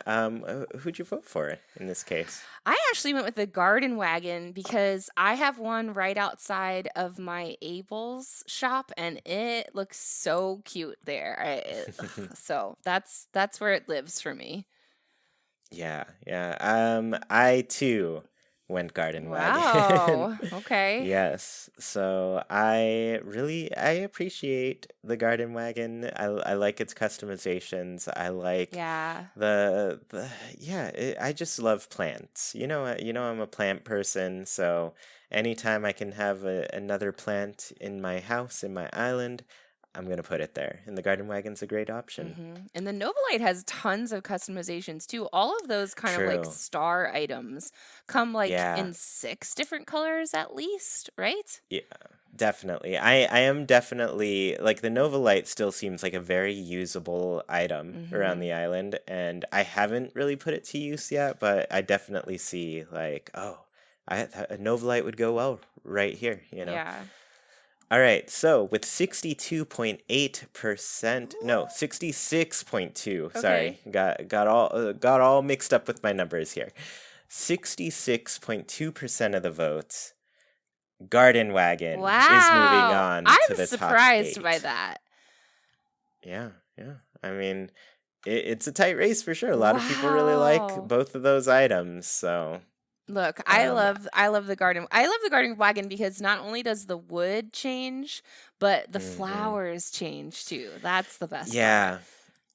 Who'd you vote for in this case? I actually went with the Garden Wagon because I have one right outside of my Abel's shop, and it looks so cute there. So that's where it lives for me. Yeah, yeah. I too went garden wagon. Wow. Okay. Yes. So I appreciate the garden wagon. I like its customizations. I like Yeah. the yeah, I just love plants. I'm a plant person, so anytime I can have another plant in my house, in my island, I'm gonna put it there. And the garden wagon's a great option. And the Novolite has tons of customizations too. All of those kind of like True. star items come like Yeah. in 6 different colors at least, right? Yeah, definitely. I am definitely like the Nova Light still seems like a very usable item around Mm-hmm. the island, and I haven't really put it to use yet, but I definitely see like, oh, a Nova Light would go well right here. Yeah. All right, so with 62.8%, no, 66.2, Okay. sorry, got all mixed up with my numbers here. 66.2% of the votes, Garden Wagon is moving Wow. on to I'm the top surprised by 8. that. Yeah, yeah. I mean, it's a tight race for sure. A lot of people really like Wow. both of those items, so Look, um, I love the garden. I love the garden wagon because not only does the wood change, but the mhm. flowers change too. That's the best part. Yeah,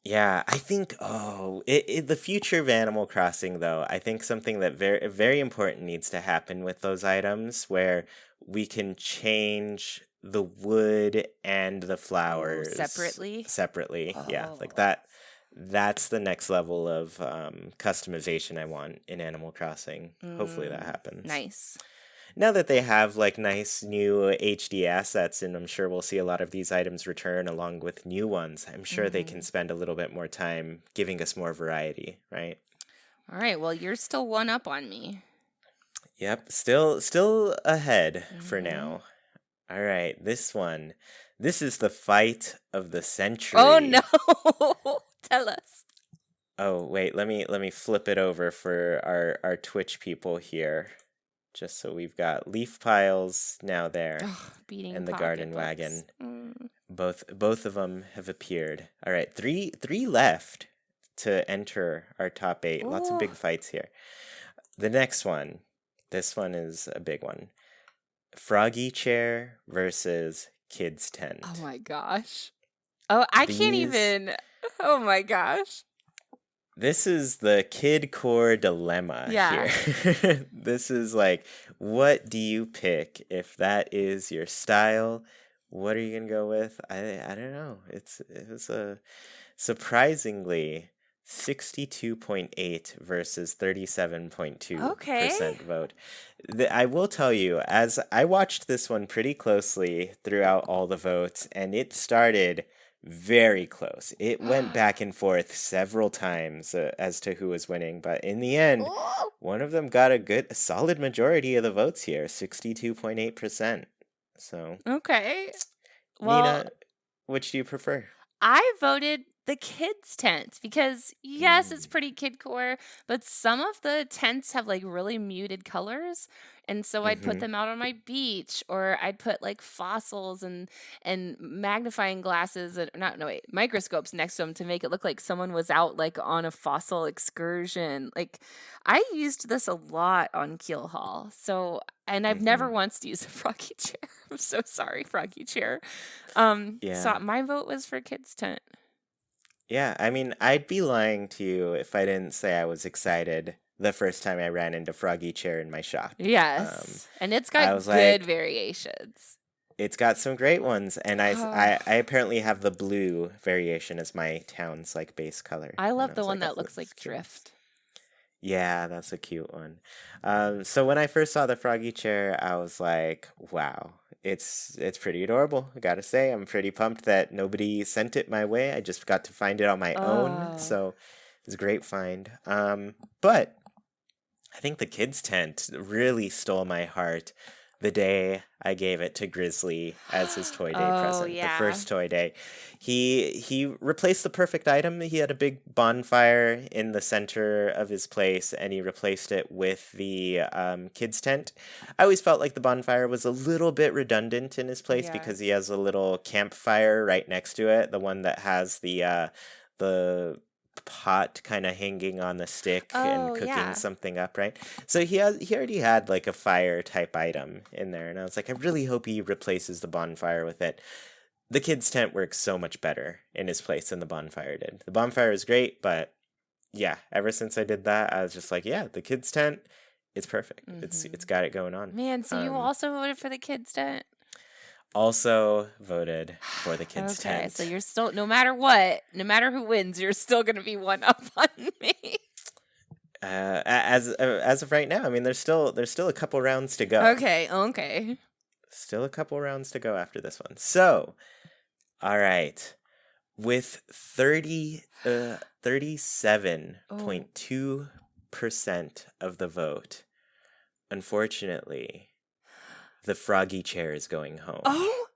yeah. I think the future of Animal Crossing though, I think something that very very important needs to happen with those items where we can change the wood and the Oh, flowers separately? separately. Yeah, like Oh. that's the next level of customization I want in Animal Crossing. Hopefully that happens. Nice. Now that they have like nice new HD assets, and I'm sure we'll see a lot of these items return along with new ones, I'm sure they can hmm spend a little bit more time giving us more variety, right? All right. Well, you're still one up on me. Yep, still ahead for hmm now. All right, this one. This is the fight of the Oh no! century. Tell us. Oh, wait, let me flip it over for our Twitch people here. Just so we've got leaf piles now there Ugh, beating and the garden pocketbooks. wagon. Both of them have appeared. All right, three left to enter our top 8. Lots of Oh, big fights here. The next one. This one is a big one. Froggy chair versus kids oh tent. my gosh. Oh, I can't These even. Oh my gosh. This is the kid core dilemma Yeah. here. This is like, what do you pick if that is your style? What are you gonna go with? I don't know. It was a surprisingly 62.8 versus Okay. 37.2% vote. I will tell you, as I watched this one pretty closely throughout all the votes, and it started very close. It went back and forth several times as to who was winning, but in the end, Oh. one of them got a solid majority of the votes here, 62.8%. So, Okay. Well, Nina, which do you prefer? I voted the kids' tent because yes, it's Mm, pretty kid core, but some of the tents have like really muted colors. And so I'd put mm-hmm. them out on my beach, or I'd put like fossils and magnifying glasses and not no wait, microscopes next to them to make it look like someone was out like on a fossil excursion. Like I used this a lot on Keel Hall. So and I've Mm-hmm. never once used a froggy chair. I'm so sorry, froggy chair. So Yeah. my vote was for kids tent. Yeah, I mean, I'd be lying to you if I didn't say I was excited the first time I ran into Froggy Chair in my shop. Yes, and it's I was got good like, variations. it's got some great ones, and Oh, I apparently have the blue variation as my town's like base color, I and love I the was one like, oh, that looks that's like cute. drift. Yeah, that's a cute one. So when I first saw the Froggy Chair, I was like, wow, it's pretty adorable. I gotta say, I'm pretty pumped that nobody sent it my way. I just got to find it on my own, Oh, so it's a great find. But I think the kids' tent really stole my heart the day I gave it to Grizzly as his toy day oh present, the yeah, first toy day. He replaced the perfect item. He had a big bonfire in the center of his place, and he replaced it with the kids' tent. I always felt like the bonfire was a little bit redundant in his place yeah. because he has a little campfire right next to it, the one that has the pot kind of hanging on the stick and Oh, cooking yeah. something up, right? So he already had like a fire type item in there, and I was like, I really hope he replaces the bonfire with it. The kid's tent works so much better in his place than the bonfire did. The bonfire is great, but yeah, ever since I did that, I was just like, yeah, the kid's tent, it's perfect. It's got it going on. Man, so you also voted for the kids' tent? Also voted for the kids' Okay, tent. so you're still, no matter what, no matter who wins, you're still going to be one up on me. As of right now, I mean, there's still a couple rounds to go. Okay. Still a couple rounds to go after this one. So, all right, with 37.2% of the vote, unfortunately, the froggy chair is going home. Oh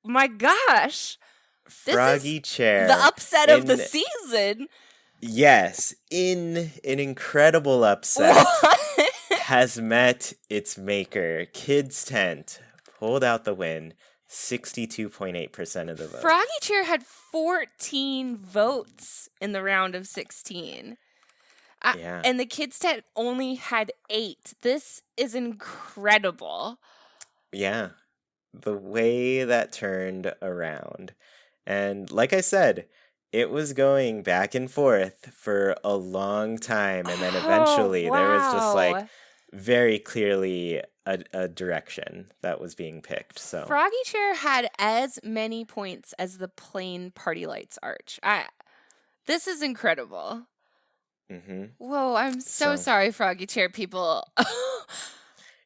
my gosh. Froggy chair. The upset of the season. Yes, in an incredible upset, has met its maker. Kids Tent pulled out the win, 62.8% of the vote. Froggy Chair had 14 votes in the round of 16. Yeah. And the Kids Tent only had 8. This is incredible. Yeah. The way that turned around. And like I said, it was going back and forth for a long time. And then eventually there was just like very clearly a direction that was being picked. So Froggy Chair had as many points as the plain Party Lights Arch. This is incredible. Mm-hmm. Whoa, I'm so sorry, Froggy Chair people.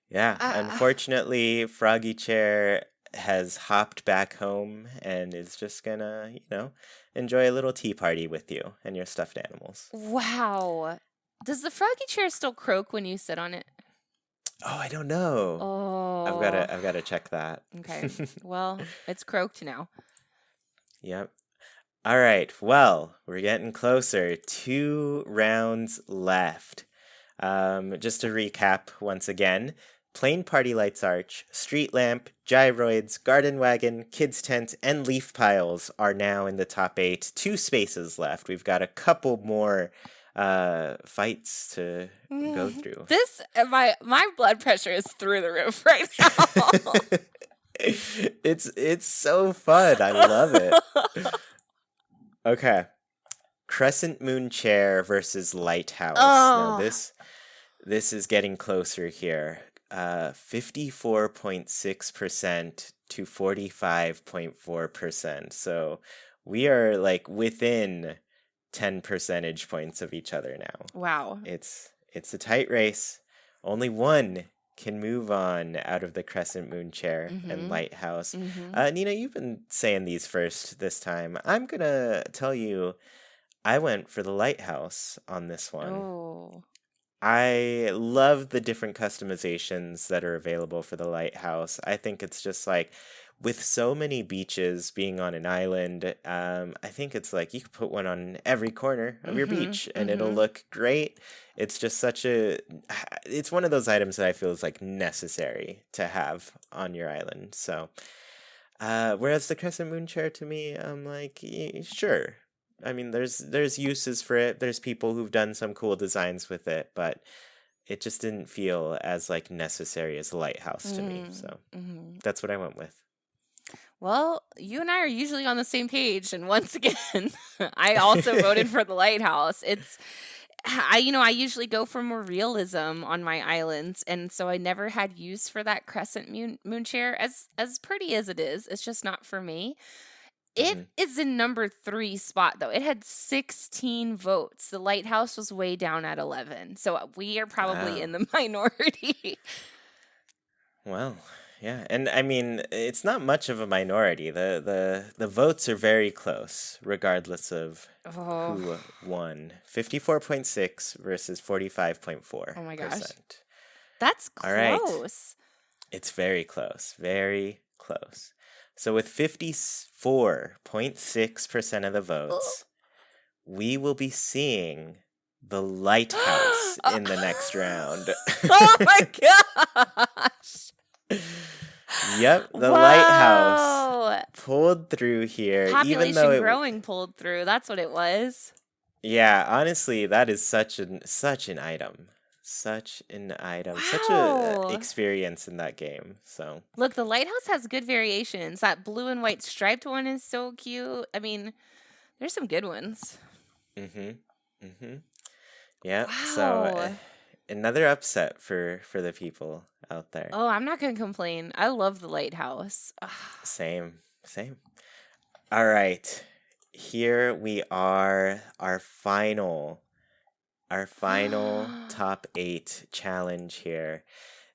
Yeah, unfortunately, Froggy Chair has hopped back home and is just gonna, enjoy a little tea party with you and your stuffed animals. Wow. Does the Froggy Chair still croak when you sit on it? Oh, I don't know. Oh. I've gotta check that. Okay. Well, it's croaked now. Yep. All right. Well, we're getting closer. 2 rounds left. Just to recap once again. Plain Party Lights Arch, Street Lamp, Gyroids, Garden Wagon, Kids Tent, and Leaf Piles are now in the top 8. 2 spaces left. We've got a couple more fights to go through. My blood pressure is through the roof right now. It's so fun. I love it. Okay. Crescent Moon Chair versus Lighthouse. Now this is getting closer here. 54.6% to 45.4%. So we are like within 10 percentage points of each other now. Wow. It's a tight race. Only one can move on out of the Crescent Moon Chair and Lighthouse. Nina, you've been saying these first this time. I'm going to tell you, I went for the Lighthouse on this one. Oh. I love the different customizations that are available for the Lighthouse. I think it's just like, with so many beaches being on an island, I think it's like you could put one on every corner of your beach and it'll look great. It's just it's one of those items that I feel is like necessary to have on your island. So, whereas the Crescent Moon Chair to me, I'm like, sure. I mean, there's uses for it. There's people who've done some cool designs with it, but it just didn't feel as like necessary as a Lighthouse to me. So that's what I went with. Well, you and I are usually on the same page, and once again, I also voted for the Lighthouse. I usually go for more realism on my islands, and so I never had use for that Crescent Moon Chair. As pretty as it is, it's just not for me. It is in number 3 spot, though. It had 16 votes. The Lighthouse was way down at 11, so we are probably in the minority. Well. Yeah, and I mean, it's not much of a minority. The votes are very close, regardless of who won. 54.6 versus 45.4%. Oh my gosh. That's close. All right. It's very close. Very close. So with 54.6% of the votes, we will be seeing the Lighthouse in the next round. Oh my gosh. Yep, the Lighthouse pulled through here. Population growing pulled through. That's what it was. Yeah, honestly, that is such an item. Such an item. Such a Wow. experience in that game. So, Look, the lighthouse has good variations. That blue and white striped one is so cute. I mean, there's some good ones. mhm. Mhm. Yeah, so Wow. another upset for the people out there. Oh, I'm not going to complain. I love the lighthouse. Same. Same. All right. Here we are, our final top 8 challenge here.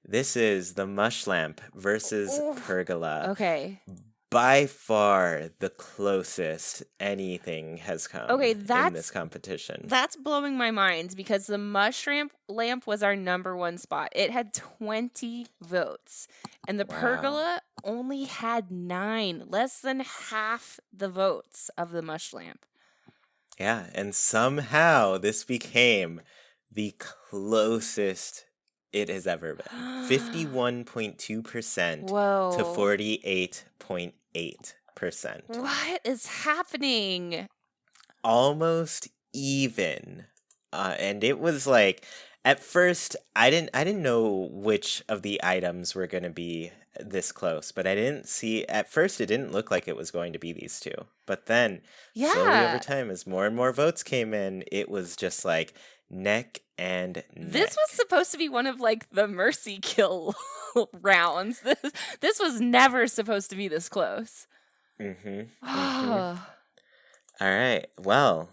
This is the Mush Lamp versus Ooh. Pergola. Okay. By far the closest anything has Okay, come in this that's competition. that's blowing my mind because the mushroom lamp was our number one spot. It had 20 votes, and the Wow. pergola only had 9, less than half the votes of the mush lamp. Yeah, and somehow this became the closest it has ever been. 51.2% to Whoa. 48.8%. What is happening? Almost even. And it was like at first I didn't know which of the items were going to be this close, but I didn't see at first it didn't look like it was going to be these two. But then slowly over Yeah. time as more and more votes came in, it was just like neck and This was neck. supposed to be one of like the mercy kill rounds. This was never supposed to be this close. Mhm. Mhm. Oh, All right. Well,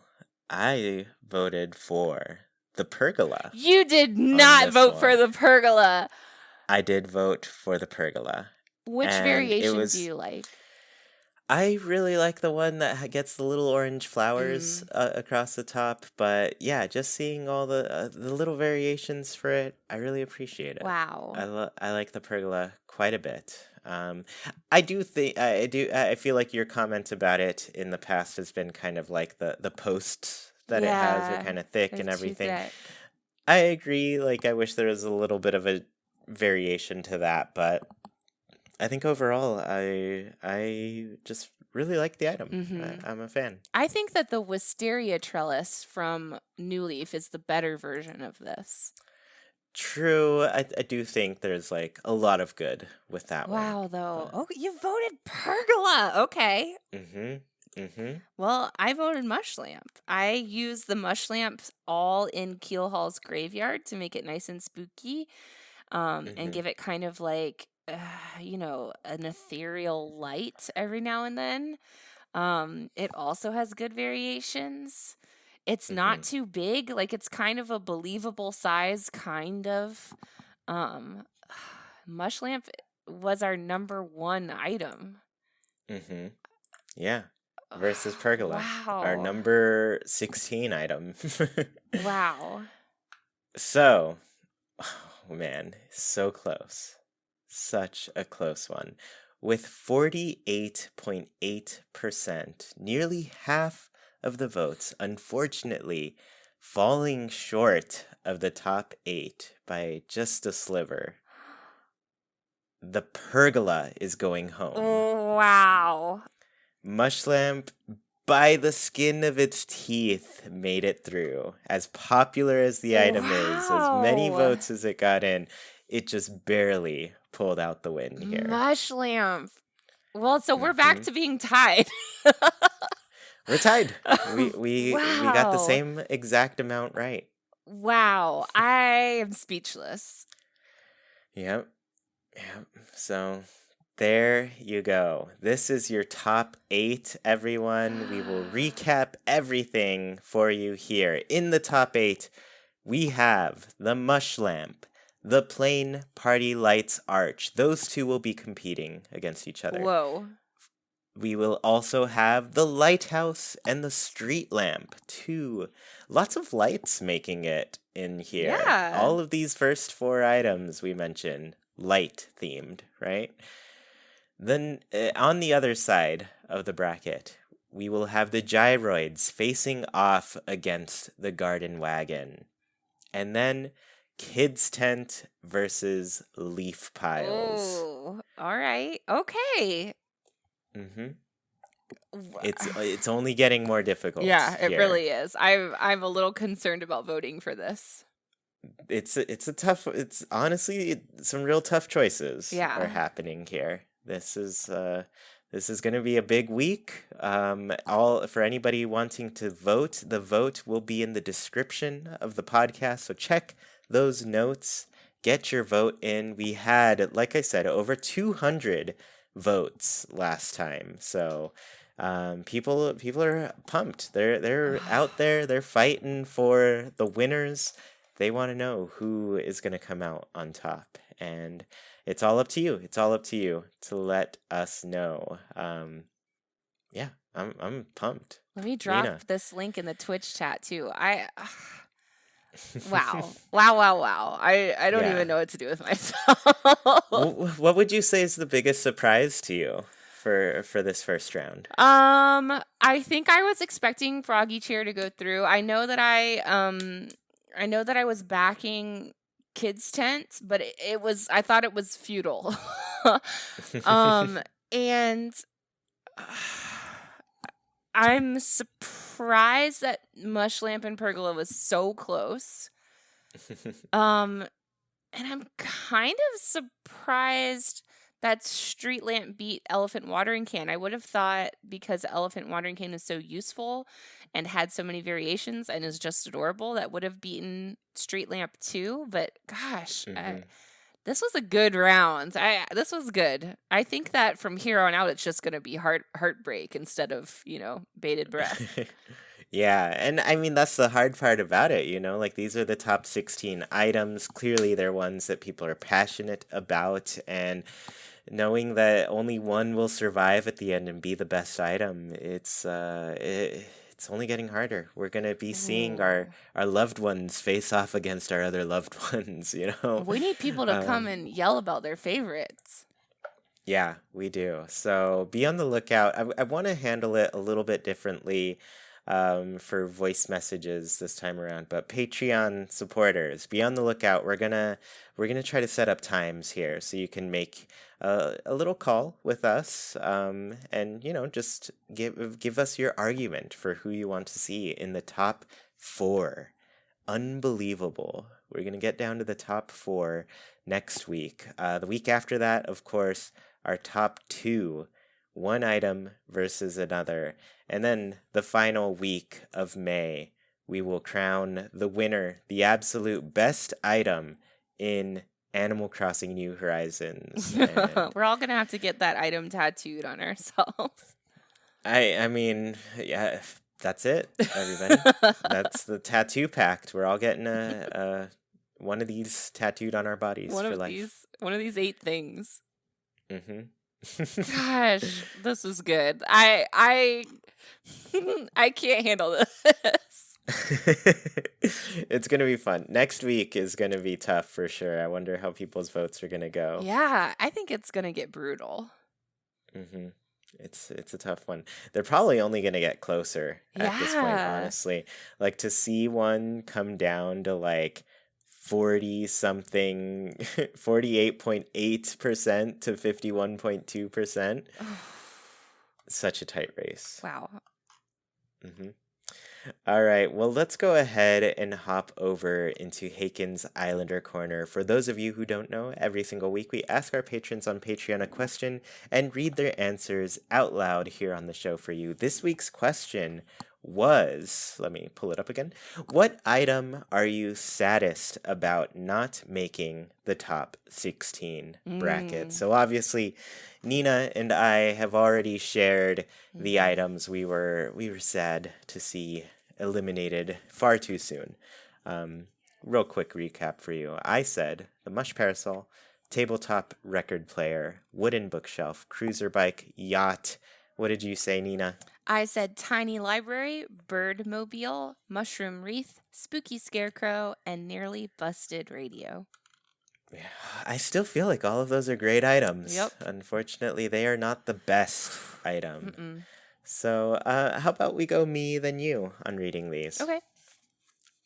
I voted for the pergola you did on not this vote for one. the pergola. I did vote for the pergola. Which And it variation do was you like? I really like the one that gets the little orange flowers Mm, across the top, but yeah, just seeing all the little variations for it, I really appreciate it. wow. I like the pergola quite a bit. I do think I feel like your comment about it in the past has been kind of like the posts that it has are Yeah, kind of thick they're and too everything. thick. I agree. Like I wish there was a little bit of a variation to that, but I think overall, I just really like the item. Hmm. I'm a fan. I think that the wisteria trellis from New Leaf is the better version of this. True, I do think there's like a lot of good with that one, Wow, though. but Oh, you voted pergola. Okay. mhm, mhm, Well, I voted mush lamp. I use the mush lamps all in Keel Hall's graveyard to make it nice and spooky, and mhm, give it kind of like, an ethereal light every now and then. It also has good variations. It's not mhm. too big, like it's kind of a believable size, kind of. Um, mush lamp was our number one item. Mhm. Yeah. Versus Pergola, our Wow. number 16 item. Wow. So, oh man, so close. Such a close one. With 48.8%, nearly half of the votes, unfortunately, falling short of the top 8 by just a sliver. The pergola is going home. Wow. Mushlamp, by the skin of its teeth, made it through. As popular as the item is, as many Wow. votes as it got in, it just barely pulled out the win here. Mush lamp. Well, so we're back Hmm. to being tied. We're tied. We got the Wow. same exact amount right. Wow. I am speechless. Yep. Yep. So there you go. This is your top 8, everyone. We will recap everything for you here. In the top 8, we have the Mush Lamp, the Plain Party Lights Arch. Those two will be competing against each other. Whoa. We will also have the Lighthouse and the Street Lamp. Two. Lots of lights making it in here. Yeah. All of these first 4 items we mentioned, light themed, right? Then on the other side of the bracket, we will have the gyroids facing off against the garden wagon. And then kids' tent versus leaf piles. Oh, all right. Okay. Mm-hmm. It's only getting more difficult Yeah, it here. really is. I'm a little concerned about voting for this. It's a tough. It's honestly some real tough choices are Yeah. happening here. This is going to be a big week. All for anybody wanting to vote. The vote will be in the description of the podcast, so check those notes. Get your vote in. We had, like I said, over 200 votes last time. So people are pumped. They're out there. They're fighting for the winners. They want to know who is going to come out on top, and it's all up to you. It's all up to you to let us know. Yeah, I'm pumped. Let me drop Nina. this link in the Twitch chat too. Wow. Wow. I don't Yeah. even know what to do with myself. What would you say is the biggest surprise to you for this first round? I think I was expecting Froggy Chair to go through. I know that I was backing Kids Tent, but I thought it was futile. And I'm surprised that Mush Lamp and Pergola was so close. And I'm kind of surprised that Street Lamp beat Elephant Watering Can. I would have thought because Elephant Watering Can is so useful and had so many variations and is just adorable, that would have beaten Street Lamp too. But gosh, this was a good round. This was good. I think that from here on out, it's just going to be heartbreak instead of, bated breath. Yeah, and I mean, that's the hard part about it, like these are the top 16 items. Clearly, they're ones that people are passionate about, and knowing that only one will survive at the end and be the best item, it's only getting harder. We're going to be seeing our loved ones face off against our other loved ones, We need people to come and yell about their favorites. Yeah, we do. So be on the lookout. I want to handle it a little bit differently for voice messages this time around, but Patreon supporters, be on the lookout. We're gonna try to set up times here so you can make a little call with us, and just give us your argument for who you want to see in the top 4. Unbelievable. We're gonna get down to the top 4 next week. The week after that, of course, our top 2. One item versus another. And then the final week of May, we will crown the winner, the absolute best item in Animal Crossing New Horizons. We're all going to have to get that item tattooed on ourselves. I mean, yeah, that's it, everybody. That's the tattoo pact. We're all getting one of these tattooed on our bodies for life. One of these 8 things. Mm-hmm. Gosh, this is good. I can't handle this. It's gonna be fun. Next week is gonna be tough for sure. I wonder how people's votes are gonna go. Yeah, I think it's gonna get brutal. It's a tough one. They're probably only gonna get closer at this point, honestly. Like to see one come down to like 40 something 48.8% to 51.2%. Such a tight race. Wow. All right, well, let's go ahead and hop over into Haken's Islander Corner. For those of you who don't know, every single week we ask our patrons on Patreon a question and read their answers out loud here on the show for you. This week's question was, let me pull it up again. What item are you saddest about not making the top 16 bracket? So obviously, Nina and I have already shared the items we were sad to see eliminated far too soon. Real quick recap for you. I said the Mush Parasol, tabletop record player, wooden bookshelf, cruiser bike, yacht. What did you say, Nina? I said tiny library, bird mobile, mushroom wreath, spooky scarecrow, and nearly busted radio. Yeah, I still feel like all of those are great items. Yep. Unfortunately, they are not the best item. So how about we go me, then you on reading these? Okay.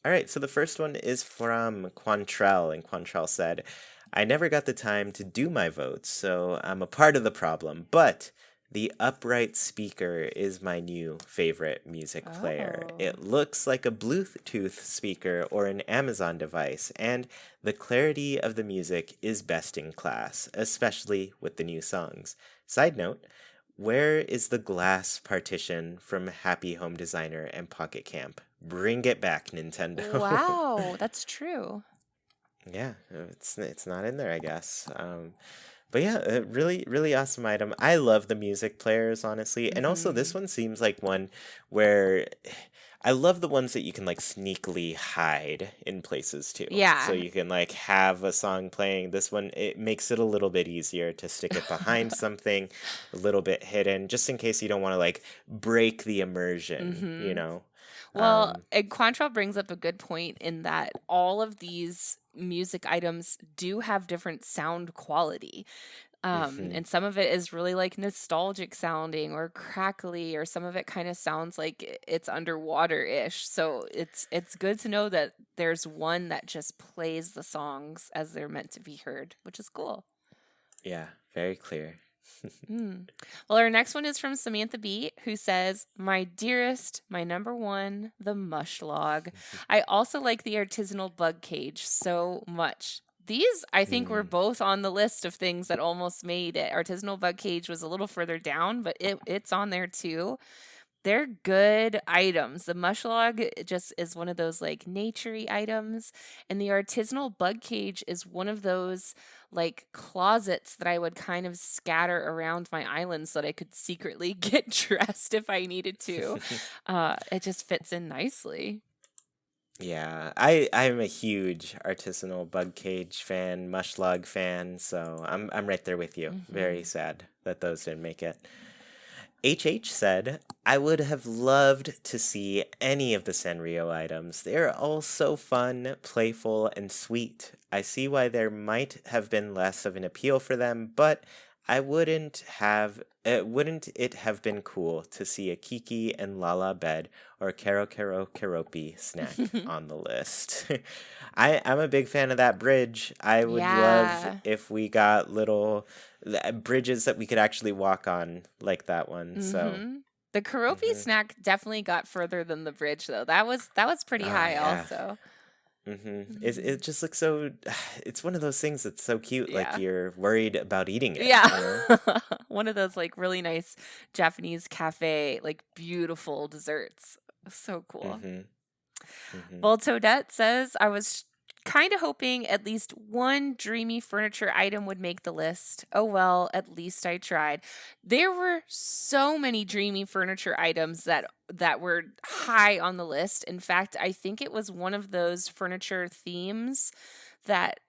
All right, so the first one is from Quantrell, and Quantrell said, I never got the time to do my votes, so I'm a part of the problem, but The upright speaker is my new favorite music player. Oh. It looks like a Bluetooth speaker or an Amazon device, and the clarity of the music is best in class, especially with the new songs. Side note, where is the glass partition from Happy Home Designer and Pocket Camp? Bring it back, Nintendo. Wow, that's true. Yeah, it's not in there, I guess. But yeah, a really awesome item. I love the music players, honestly, and also this Mhm. one seems like one where I love the ones that you can like sneakily hide in places too. So Yeah. you can like have a song playing. This one, it makes it a little bit easier to stick it behind something, a little bit hidden, just in case you don't want to like break the immersion, you Mhm. know. Well, Um, and Quantrell brings up a good point in that all of these music items do have different sound quality. mhm. And some of it is really like nostalgic sounding or crackly, or some of it kind of sounds like it's underwater-ish. So it's good to know that there's one that just plays the songs as they're meant to be heard, which is cool. Yeah, very clear. Mm. Well, our next one is from Samantha B, who says, "My dearest, my number one, the mush log. I also like the artisanal bug cage so much." These, I think, were Mm. both on the list of things that almost made it. Artisanal bug cage was a little further down, but it's on there too. They're good items. The mush log just is one of those like naturey items, and the artisanal bug cage is one of those like closets that I would kind of scatter around my island so that I could secretly get dressed if I needed to. It just fits in nicely. Yeah, I'm a huge artisanal bug cage fan, mushlog fan, so I'm right there with you. Very Hmm. sad that those didn't make it. HH said, I would have loved to see any of the Sanrio items. They're all so fun, playful, and sweet. I see why there might have been less of an appeal for them, but I wouldn't it have been cool to see a Kiki and Lala bed or Kero Kero Keropi snack on the list? I'm a big fan of that bridge. I would love Yeah. if we got little bridges that we could actually walk on like that one. So, Hmm. The Karopi hmm snack definitely got further than the bridge, though. That was pretty oh high, yeah, also. it Mhm. just looks so. It's one of those things that's so cute. Like Yeah. you're worried about eating it. Yeah. You know. One of those like really nice Japanese cafe, like beautiful desserts. So cool. Mm-hmm. Mm-hmm. Well, Toadette says, "I was kind of hoping at least one dreamy furniture item would make the list. Oh well, at least I tried." There were so many dreamy furniture items that were high on the list. In fact, I think it was one of those furniture themes that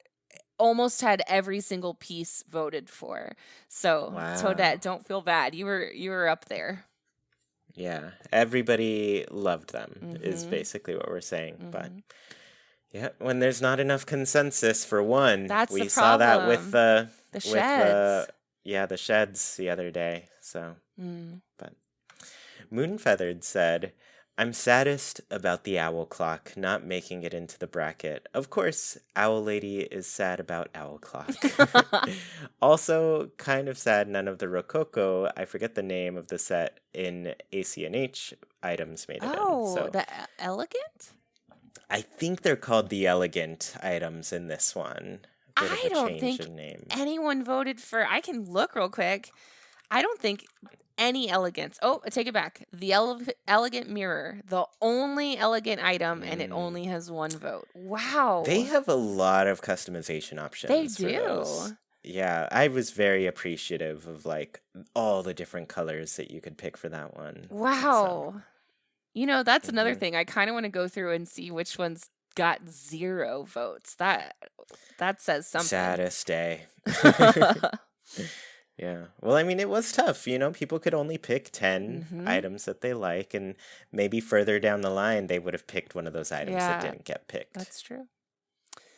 almost had every single piece voted for. So, Toadette, Wow. don't feel bad. You were up there. Yeah. Everybody loved them. Is Mhm. basically what we're saying. But Mhm. yeah, when there's not enough consensus for one, That's the we saw that with problem. the The with the sheds. yeah the sheds the other day. So, Mm. but. Moonfeathered said, I'm saddest about the owl clock not making it into the bracket. Of course, Owl Lady is sad about Owl Clock. Also, kind of sad none of the Rococo, I forget the name of the set in ACNH items made it in. Oh, So the elegant? I think they're called the Elegant items in this one. A bit of I a don't change think in name. anyone voted for. I can look real quick. I don't think any elegance. Oh, I take it back. The elegant mirror, the only elegant item, and it Mm. only has one vote. They Wow. have a lot of customization They options for those. do. Yeah, I was very appreciative of like all the different colors that you could pick for that one. So, Wow. That's another hmm thing. I kind of want to go through and see which ones got 0 votes. That says something. saddest day. Yeah. Well, I mean, it was tough. People could only pick 10 Mhm. items that they like, and maybe further down the line, they would have picked one of those items that Yeah, didn't get picked. that's true.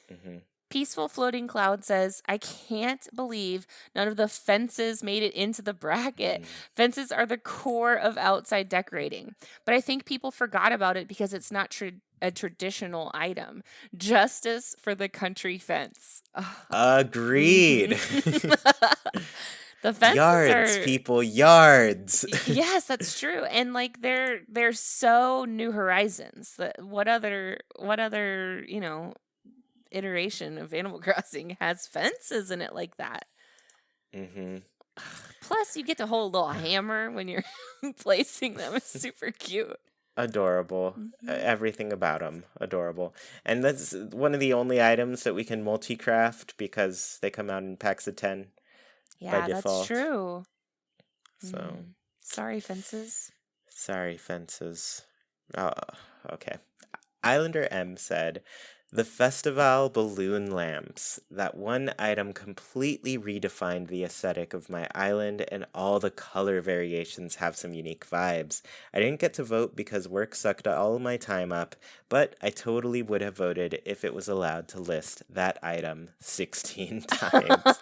Hmm Peaceful Floating Cloud says, "I can't believe none of the fences made it into the bracket. Mm. Fences are the core of outside decorating, but I think people forgot about it because it's not a traditional item. Justice for the country fence." Agreed. Mhm. The fences Yards, are people, yards. yes, that's true. And like they're so New Horizons. That what other, iteration of Animal Crossing has fences in it like that? Mm-hmm. Plus, you get to hold a little hammer when you're placing them. It's super cute. Adorable. Mhm. Everything about them. Adorable. And that's one of the only items that we can multi-craft because they come out in packs of 10 by Yeah, that's default. true. So, Sorry, fences. sorry, fences. Oh, okay. Islander M said, the Festival balloon lamps. That one item completely redefined the aesthetic of my island, and all the color variations have some unique vibes. I didn't get to vote because work sucked all my time up, but I totally would have voted if it was allowed to list that item 16 times.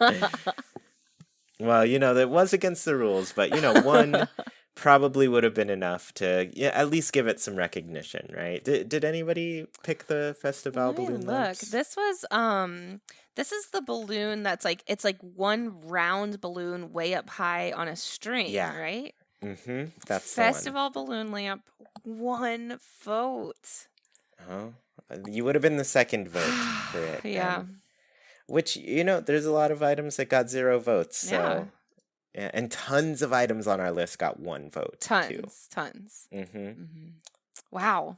Well, that was against the rules, but one probably would have been enough to at least give it some recognition, right? Did anybody pick the Festival Let me balloon look. lamps? This is the balloon that's like it's like one round balloon way up high on a string, Yeah. right? Mm-hmm. That's the one. Festival balloon lamp, 1 vote. Oh, you would have been the second vote for it. Yeah. Which, there's a lot of items that got 0 votes. Yeah. So, yeah, and tons of items on our list got 1 vote, too. Tons. Mm-hmm. Wow.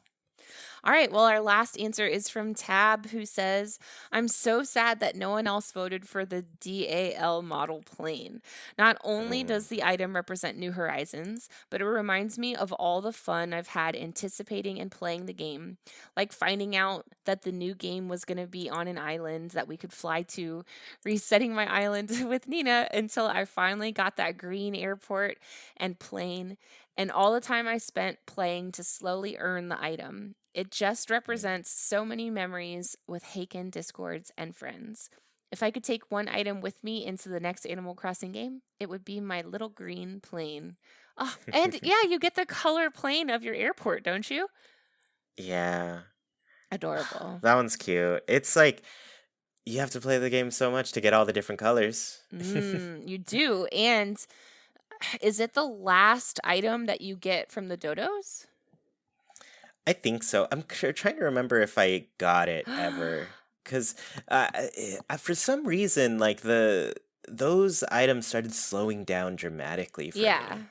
All right. Well, our last answer is from Tab, who says, I'm so sad that no one else voted for the DAL model plane. Not only does the item represent New Horizons, but it reminds me of all the fun I've had anticipating and playing the game, like finding out that the new game was going to be on an island that we could fly to, resetting my island with Nina until I finally got that green airport and plane, and all the time I spent playing to slowly earn the item. It just represents so many memories with Haken, Discords, and friends. If I could take one item with me into the next Animal Crossing game, it would be my little green plane. Oh, and yeah, you get the color plane of your airport, don't you? Yeah. Adorable. That one's cute. It's like you have to play the game so much to get all the different colors. You do. And is it the last item that you get from the dodos? I think so. I'm trying to remember if I got it ever, because for some reason, like those items started slowing down dramatically for Yeah. me.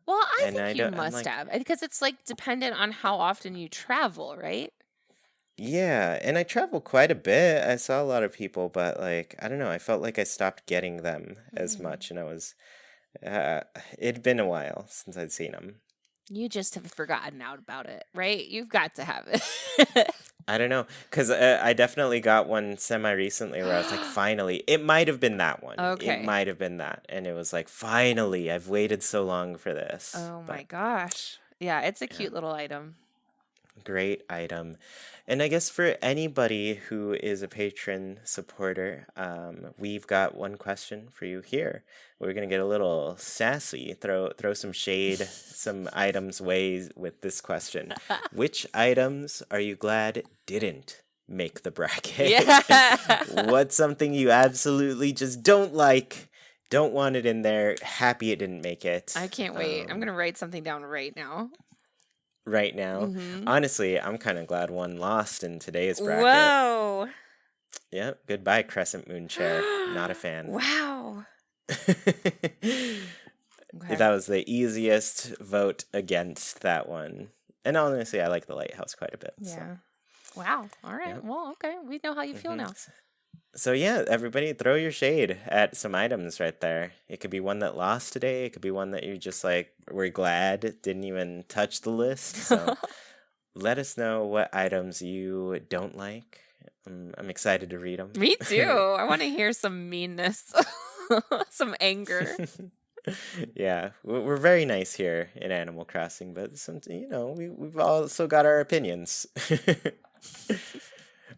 Well, I And think I you don't. I'm must like, have because it's like dependent on how often you travel, right? yeah, and I travel quite a bit. I saw a lot of people, but like I don't know. I felt like I stopped getting them as much, and I was. It'd been a while since I'd seen them. You just have forgotten out about it, right? You've got to have it. I don't know, because I definitely got one semi-recently where I was like, finally. It might have been that one. It Okay. might have been that. And it was like, finally, I've waited so long for this. Oh my But gosh. Yeah, it's a cute little item. great item. And I guess for anybody who is a patron supporter, we've got one question for you here. We're gonna get a little sassy, throw some shade, some items way with this question. Which items are you glad didn't make the bracket? Yeah. What's something you absolutely just don't like? Don't want it in there. Happy it didn't make it. I can't wait. I'm going to write something down right now. Right now. Mhm. Honestly, I'm kind of glad one lost in today's bracket. Whoa. Yep. Goodbye, Crescent Moon Chair. Not a fan. Wow. Okay. That was the easiest vote against that one. And honestly, I like the lighthouse quite a bit. Yeah. Wow. All right. Yep. Well, okay. We know how you feel now. So yeah, everybody throw your shade at some items right there. It could be one that lost today. It could be one that you just like were glad didn't even touch the list. So let us know what items you don't like. I'm excited to read them. Me too. I want to hear some meanness, some anger. Yeah, we're very nice here in Animal Crossing, but we've also got our opinions.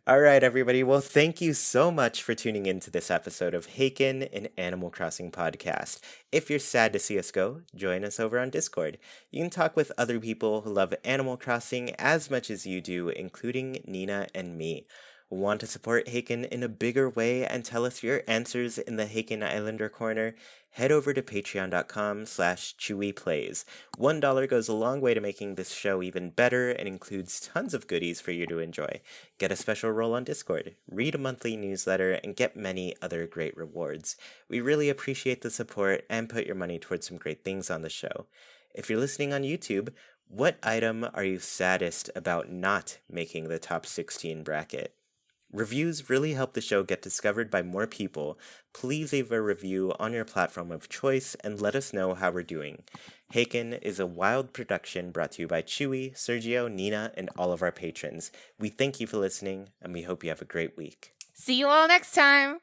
All right, everybody. Well, thank you so much for tuning in to this episode of Haken, an Animal Crossing podcast. If you're sad to see us go, join us over on Discord. You can talk with other people who love Animal Crossing as much as you do, including Nina and me. Want to support Haken in a bigger way and tell us your answers in the Haken Islander Corner? Head over to patreon.com/ChuyPlays. $1 goes a long way to making this show even better and includes tons of goodies for you to enjoy. Get a special role on Discord, read a monthly newsletter, and get many other great rewards. We really appreciate the support and put your money towards some great things on the show. If you're listening on YouTube, what item are you saddest about not making the top 16 bracket? Reviews really help the show get discovered by more people. Please leave a review on your platform of choice and let us know how we're doing. Haken is a wild production brought to you by Chuy, Sergio, Nina, and all of our patrons. We thank you for listening, and we hope you have a great week. See you all next time.